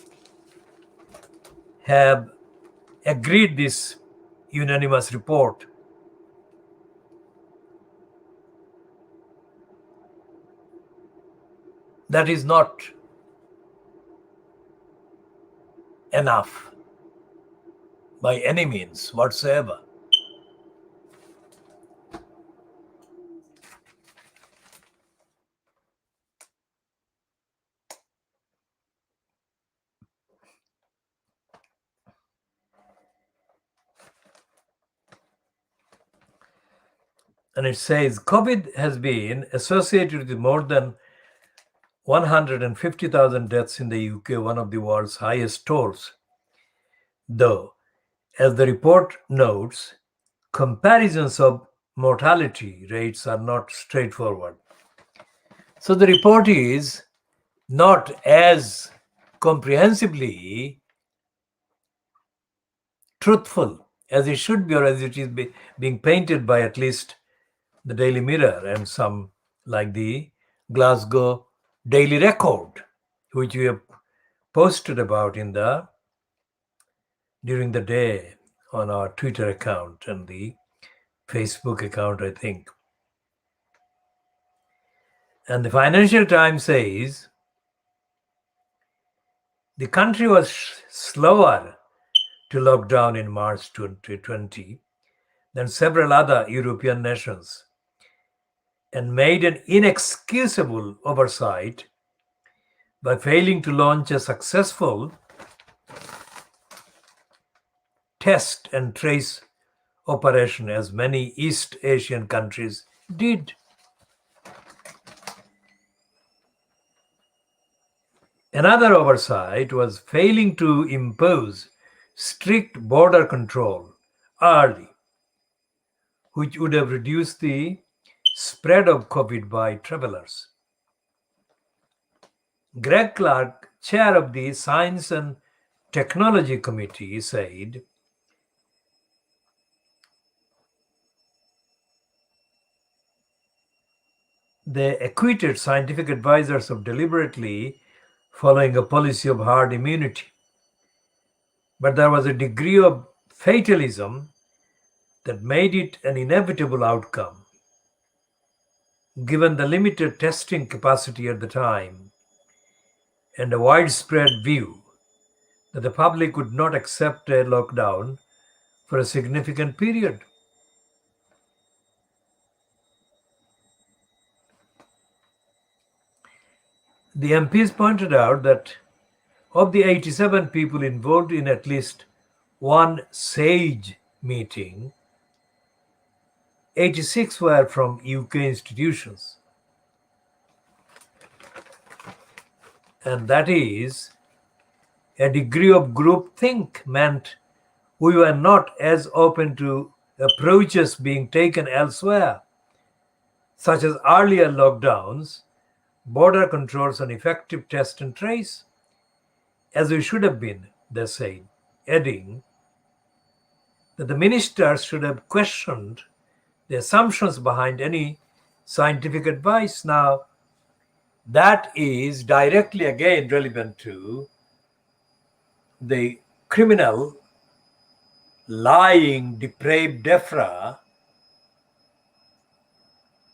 have agreed this unanimous report, that is not enough by any means whatsoever. And it says COVID has been associated with more than 150,000 deaths in the UK, one of the world's highest tolls. Though, as the report notes, comparisons of mortality rates are not straightforward. So the report is not as comprehensively truthful as it should be, or as it is being painted by at least the Daily Mirror and some like the Glasgow Daily Record, which we have posted about during the day on our Twitter account and the Facebook account, I think. And the Financial Times says the country was slower to lock down in March 2020 than several other European nations, and made an inexcusable oversight by failing to launch a successful test and trace operation as many East Asian countries did. Another oversight was failing to impose strict border control early, which would have reduced the spread of COVID by travelers. Greg Clark, chair of the Science and Technology Committee, said they acquitted scientific advisors of deliberately following a policy of herd immunity. But there was a degree of fatalism that made it an inevitable outcome, given the limited testing capacity at the time and a widespread view that the public would not accept a lockdown for a significant period. The MPs pointed out that of the 87 people involved in at least one SAGE meeting, 86 were from UK institutions. And that is, a degree of groupthink meant we were not as open to approaches being taken elsewhere, such as earlier lockdowns, border controls, and effective test and trace, as we should have been, they said, adding that the ministers should have questioned the assumptions behind any scientific advice. Now, that is directly again relevant to the criminal, lying, depraved DEFRA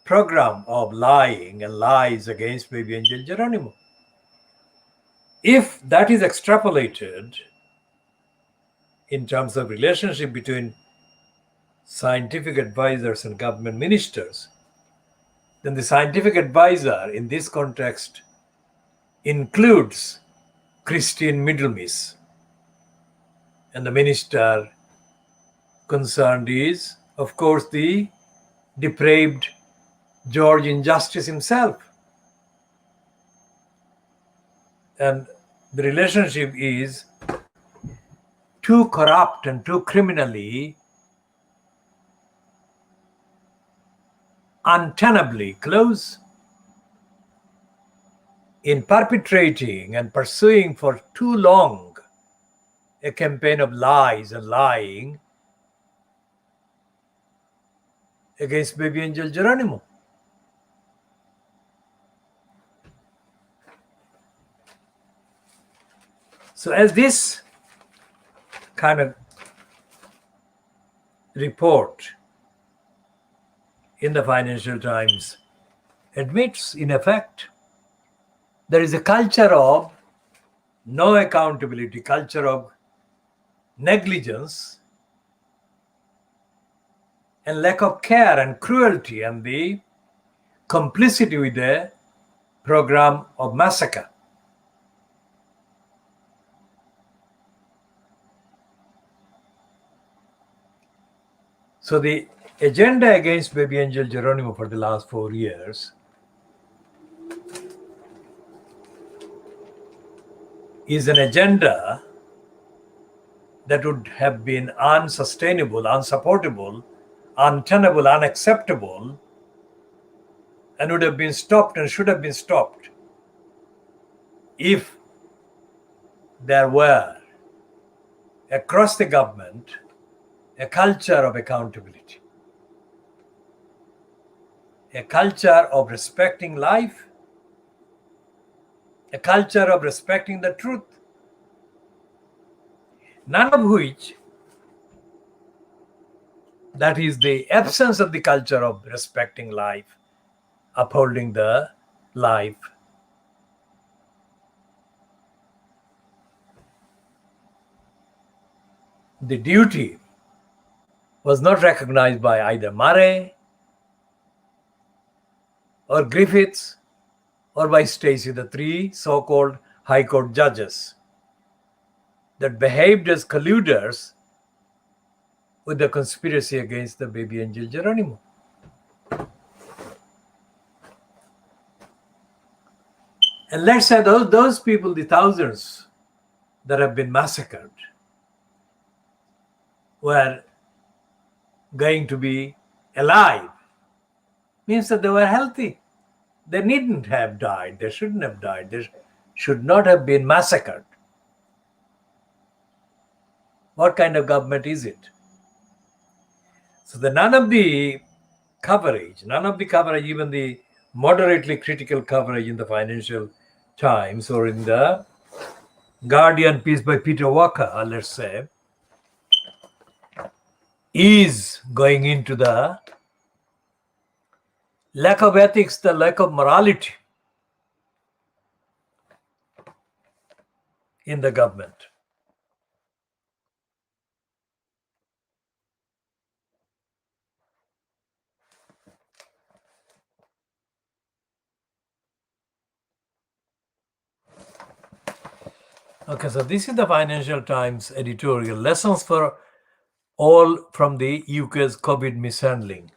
program of lying and lies against baby angel Geronimo. If that is extrapolated in terms of relationship between scientific advisors and government ministers, then the scientific advisor in this context includes Christian Middlemiss, and the minister concerned is, of course, the depraved George Injustice himself. And the relationship is too corrupt and too criminally, untenably close in perpetrating and pursuing for too long a campaign of lies and lying against baby angel Geronimo. So as this kind of report in the Financial Times admits, in effect, there is a culture of no accountability, culture of negligence and lack of care and cruelty and the complicity with the program of massacre. So the agenda against baby angel Geronimo for the last 4 years is an agenda that would have been unsustainable, unsupportable, untenable, unacceptable, and would have been stopped and should have been stopped if there were across the government a culture of accountability, a culture of respecting life, a culture of respecting the truth, none of which, that is the absence of the culture of respecting life, upholding the life, the duty was not recognized by either Murray or Griffiths or by Stacey, the three so-called High Court judges that behaved as colluders with the conspiracy against the baby angel Geronimo. And let's say those people, the thousands that have been massacred, were going to be alive, means that they were healthy. They needn't have died. They shouldn't have died. They should not have been massacred. What kind of government is it? So none of the coverage, even the moderately critical coverage in the Financial Times or in the Guardian piece by Peter Walker, let's say, is going into the lack of ethics, the lack of morality in the government. Okay, so this is the Financial Times editorial, lessons for all from the UK's COVID mishandling.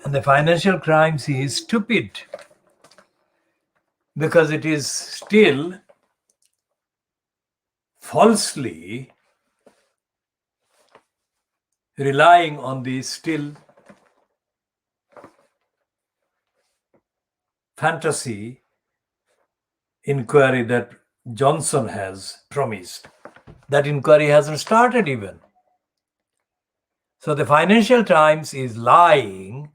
And the Financial Times is stupid because it is still falsely relying on the still fantasy inquiry that Johnson has promised. That inquiry hasn't started even. So the Financial Times is lying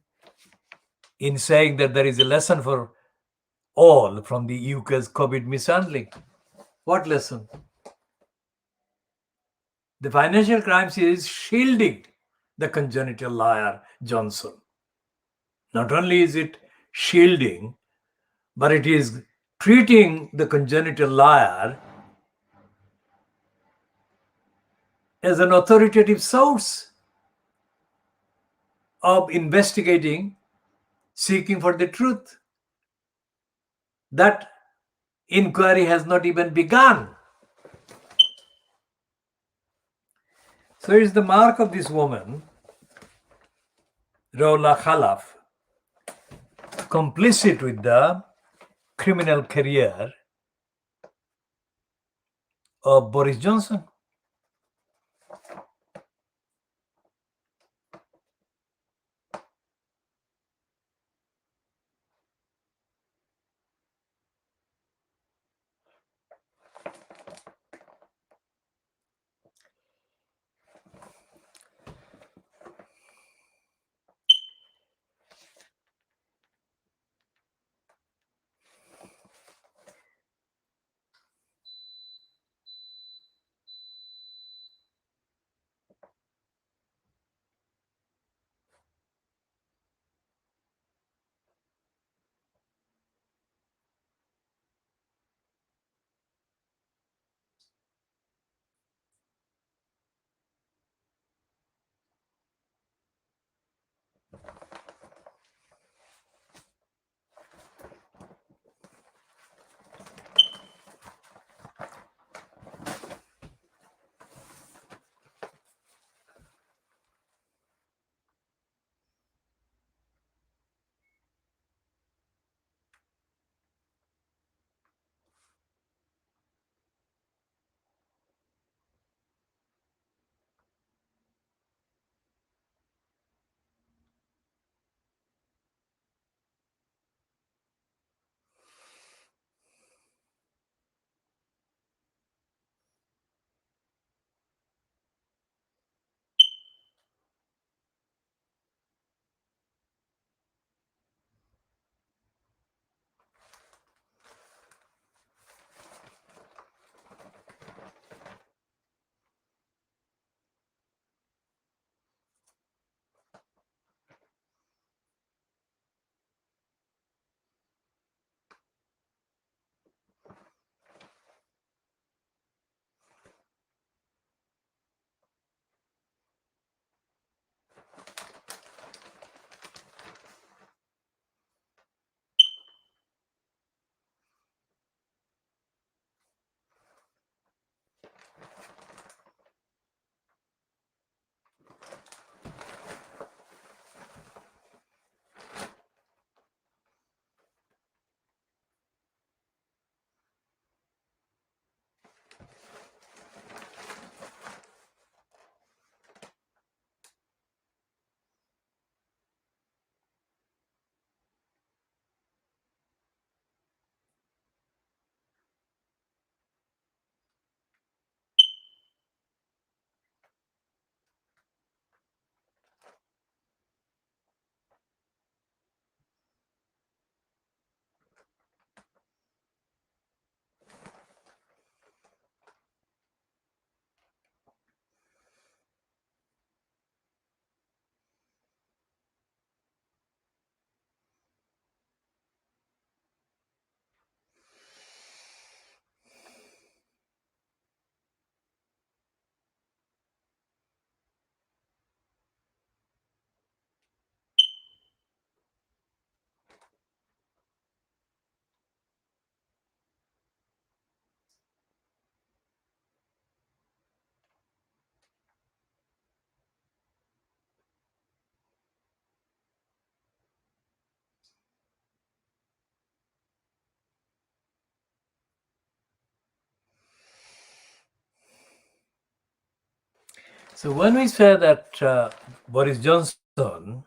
in saying that there is a lesson for all from the UK's COVID mishandling. What lesson? The Financial Times is shielding the congenital liar Johnson. Not only is it shielding, but it is treating the congenital liar as an authoritative source of investigating, seeking for the truth. That inquiry has not even begun. So it's the mark of this woman, Rola Khalaf, complicit with the criminal career of Boris Johnson. So when we say that Boris Johnson,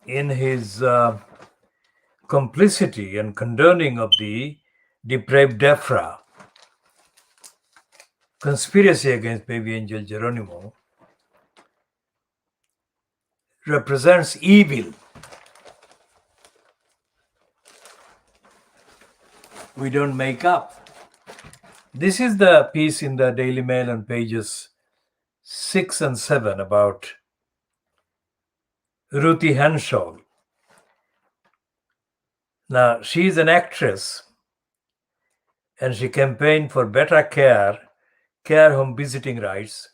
in his complicity and condoning of the depraved DEFRA conspiracy against baby angel Geronimo, represents evil, we don't make up. This is the piece in the Daily Mail on pages 6 and 7 about Ruthie Henshaw. Now, she is an actress and she campaigned for better care home visiting rights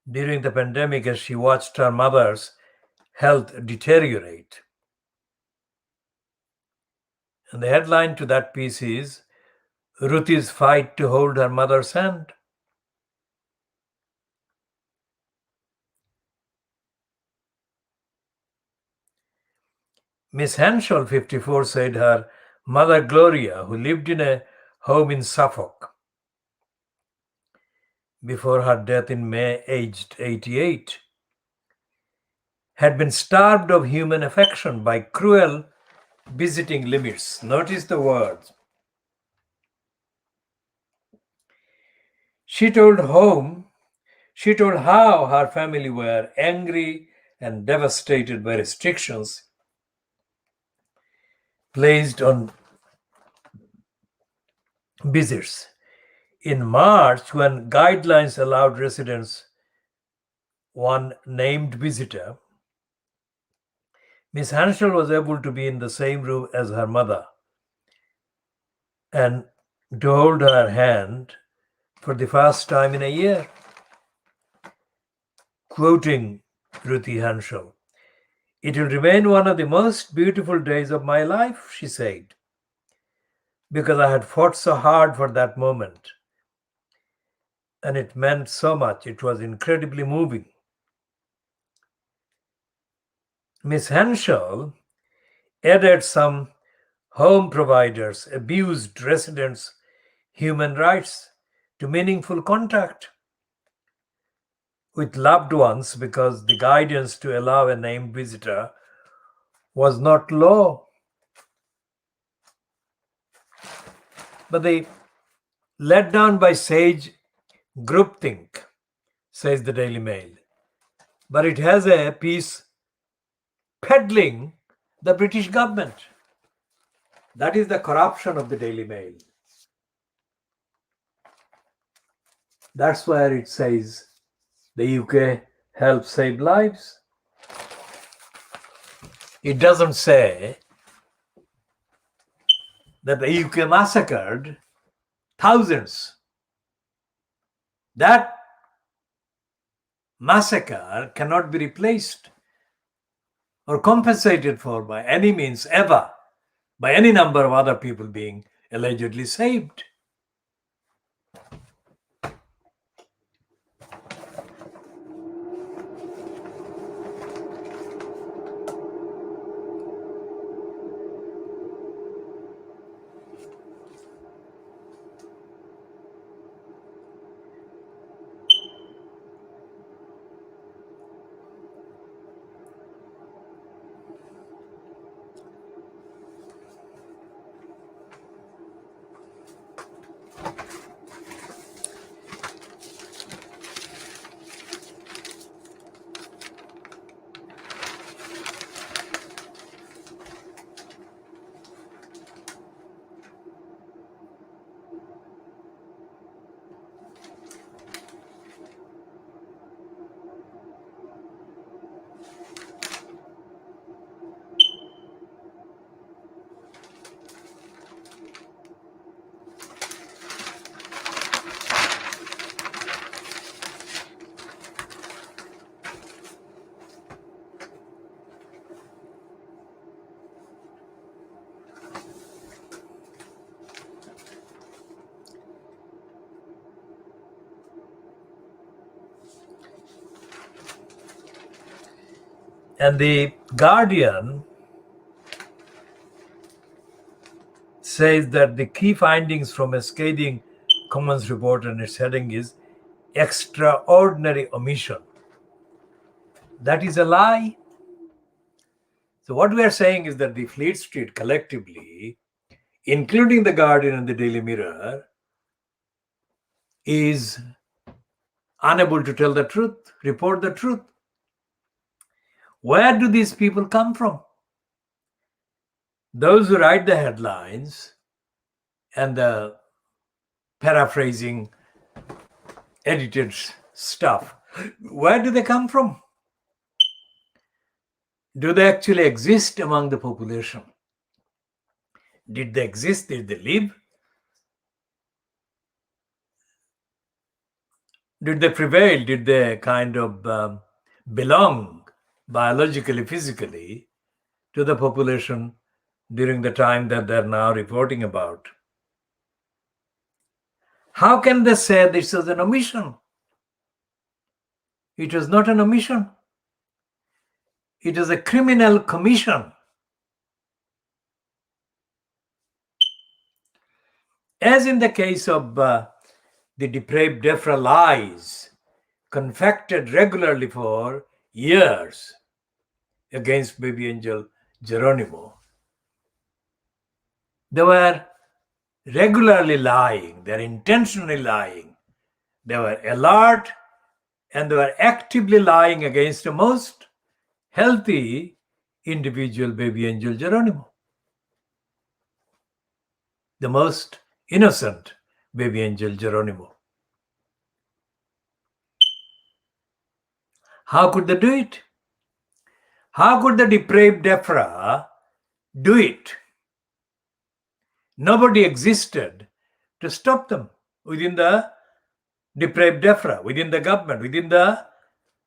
during the pandemic as she watched her mother's health deteriorate. And the headline to that piece is Ruthie's fight to hold her mother's hand. Miss Henshaw, 54, said her mother Gloria, who lived in a home in Suffolk before her death in May, aged 88, had been starved of human affection by cruel visiting limits. Notice the words. She told how her family were angry and devastated by restrictions placed on visits. In March, when guidelines allowed residents one named visitor, Miss Henshaw was able to be in the same room as her mother and to hold her hand for the first time in a year. Quoting Ruthie Henshaw, "It will remain one of the most beautiful days of my life," she said, "because I had fought so hard for that moment. And it meant so much. It was incredibly moving." Miss Henshaw added some home providers abused residents' human rights to meaningful contact with loved ones because the guidance to allow a named visitor was not law. But they let down by sage groupthink, says the Daily Mail. But it has a piece peddling the British government. That is the corruption of the Daily Mail. That's where it says the UK helps save lives. It doesn't say that the UK massacred thousands. That massacre cannot be replaced or compensated for by any means ever by any number of other people being allegedly saved. And the Guardian says that the key findings from a scathing Commons report, and its heading is Extraordinary Omission. That is a lie. So what we are saying is that the Fleet Street collectively, including the Guardian and the Daily Mirror, is unable to tell the truth, report the truth. Where do these people come from? Those who write the headlines and the paraphrasing edited stuff, where do they come from? Do they actually exist among the population? Did they exist? Did they live? Did they prevail? Did they kind of belong biologically, physically to the population during the time that they're now reporting about? How can they say this was an omission? It was not an omission. It is a criminal commission. As in the case of the depraved DEFRA lies confected regularly for years against baby angel Geronimo, they were regularly lying, they were intentionally lying, they were alert, and they were actively lying against a most healthy individual, baby angel Geronimo, the most innocent baby angel Geronimo. How could they do it? How could the depraved DEFRA do it? Nobody existed to stop them within the depraved DEFRA, within the government, within the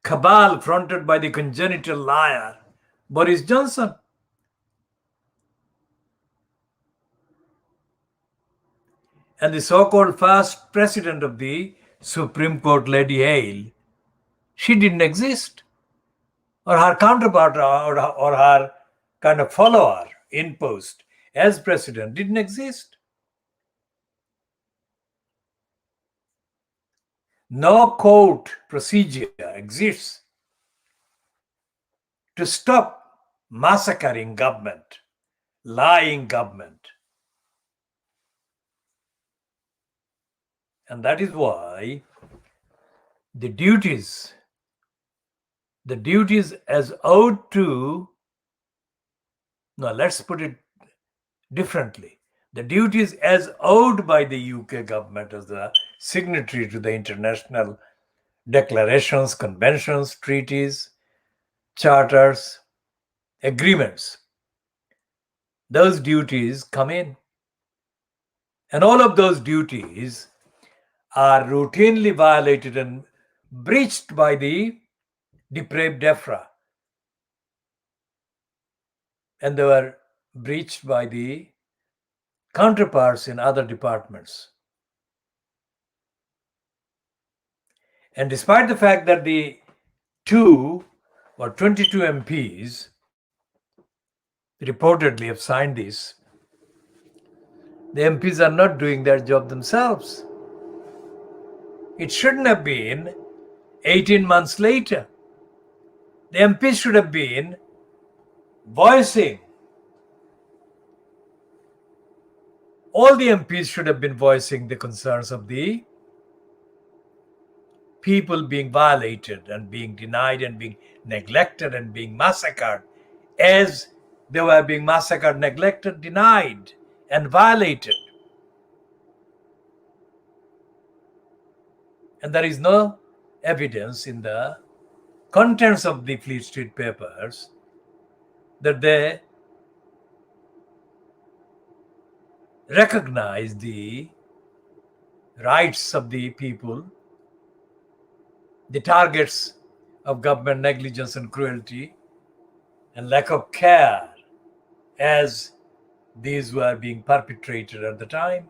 cabal fronted by the congenital liar, Boris Johnson. And the so-called first president of the Supreme Court, Lady Hale, she didn't exist. Or her counterpart or her kind of follower in post as president didn't exist. No court procedure exists to stop massacring government, lying government. And that is why the duties as owed to, no, let's put it differently. The duties as owed by the UK government as the signatory to the international declarations, conventions, treaties, charters, agreements, those duties come in. And all of those duties are routinely violated and breached by the depraved DEFRA. And they were breached by the counterparts in other departments. And despite the fact that the 22 MPs reportedly have signed this, the MPs are not doing their job themselves. It shouldn't have been 18 months later. The MPs should have been voicing. All the MPs should have been voicing the concerns of the people being violated and being denied and being neglected and being massacred as they were being massacred, neglected, denied, and violated. And there is no evidence in the contents of the Fleet Street papers that they recognize the rights of the people, the targets of government negligence and cruelty and lack of care as these were being perpetrated at the time.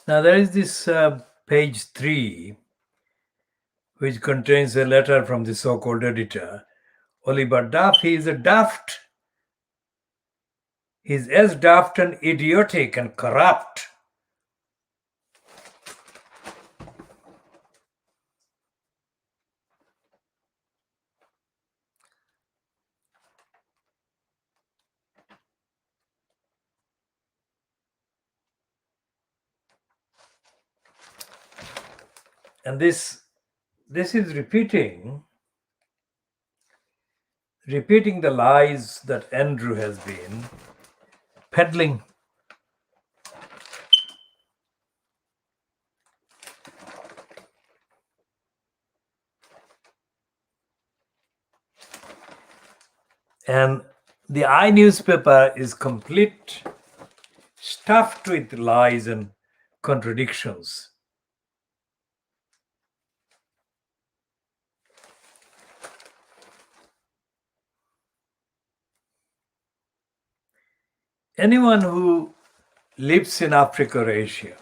Now there is this page 3, which contains a letter from the so-called editor, Oliver Duff. He is a daft. He's as daft and idiotic and corrupt and this is repeating the lies that Andrew has been peddling. And the I newspaper is complete, stuffed with lies and contradictions. Anyone who lives in Africa or Asia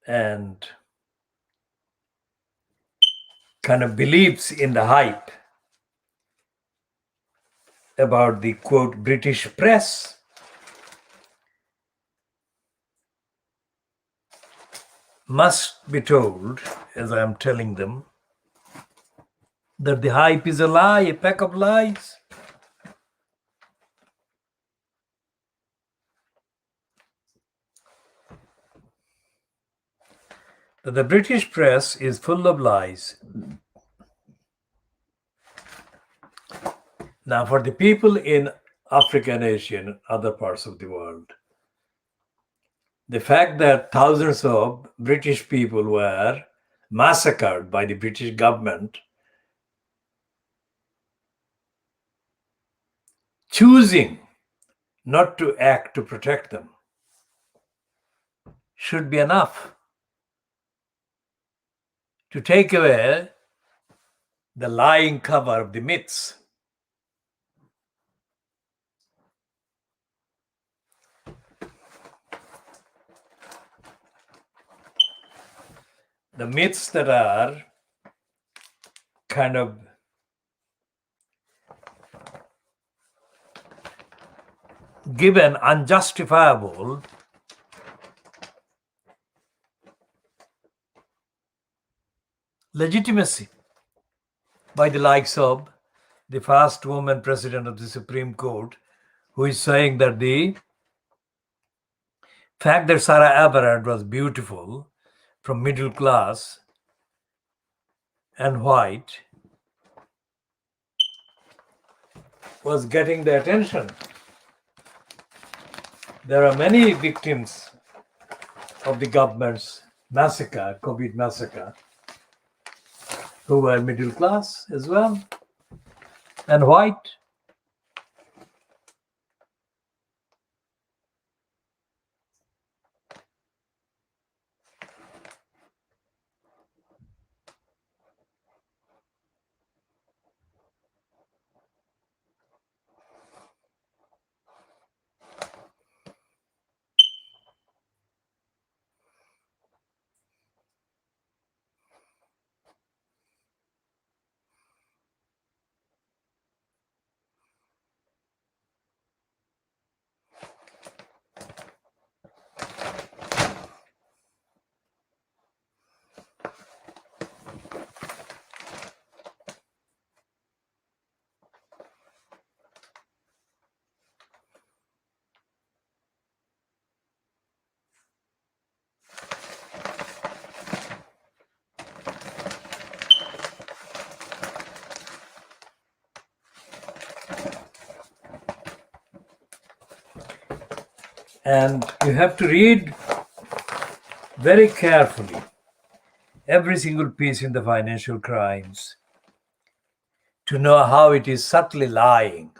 and kind of believes in the hype about the quote British press must be told, as I am telling them, that the hype is a lie, a pack of lies. That the British press is full of lies. Now, for the people in Africa and Asia and other parts of the world, the fact that thousands of British people were massacred by the British government, choosing not to act to protect them, should be enough to take away the lying cover of the myths. The myths that are kind of given unjustifiable legitimacy by the likes of the first woman president of the Supreme Court, who is saying that the fact that Sarah Aberrant was beautiful, from middle class and white, was getting the attention. There are many victims of the government's massacre, COVID massacre, who were middle class as well and white. And you have to read very carefully every single piece in the Financial Crimes to know how it is subtly lying.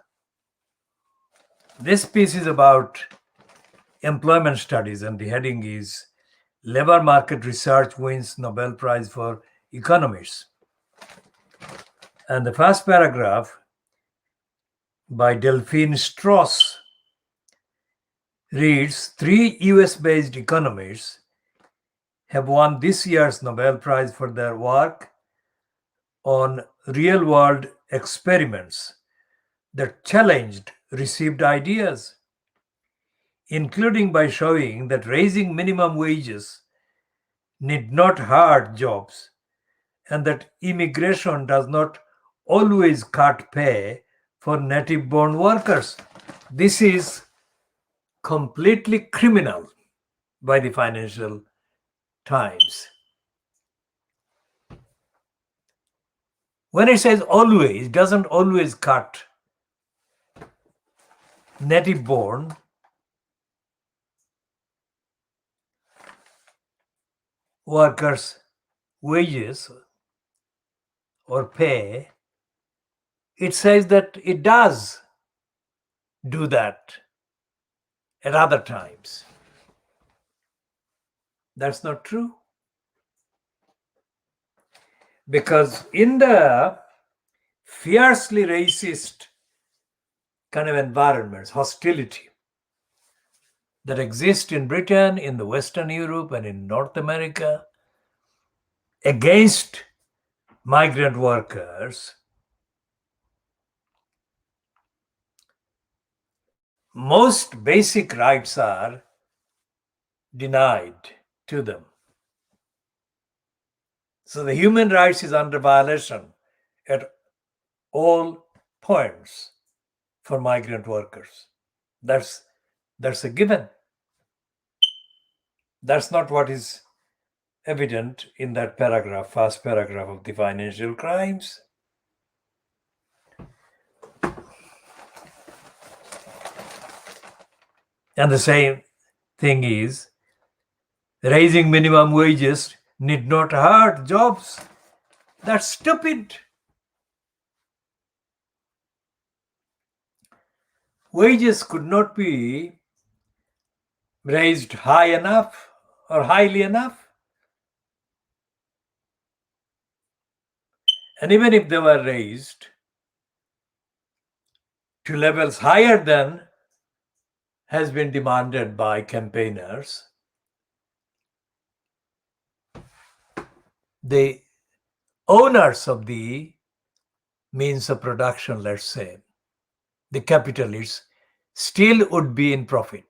This piece is about employment studies, and the heading is Labor Market Research Wins Nobel Prize for Economists. And the first paragraph by Delphine Strauss reads, 3 US-based economists have won this year's Nobel Prize for their work on real-world experiments that challenged received ideas, including by showing that raising minimum wages need not hurt jobs and that immigration does not always cut pay for native-born workers. This is completely criminal by the Financial Times. When it says always, it doesn't always cut native-born workers' wages or pay. It says that it does do that at other times. That's not true. Because in the fiercely racist kind of environments, hostility that exist in Britain, in the Western Europe, and in North America against migrant workers, most basic rights are denied to them. So the human rights is under violation at all points for migrant workers. That's a given. That's not what is evident in that paragraph, first paragraph of the Financial Crimes. And the same thing is, raising minimum wages need not hurt jobs. That's stupid. Wages could not be raised high enough or highly enough. And even if they were raised to levels higher than has been demanded by campaigners, the owners of the means of production, let's say, the capitalists, still would be in profit.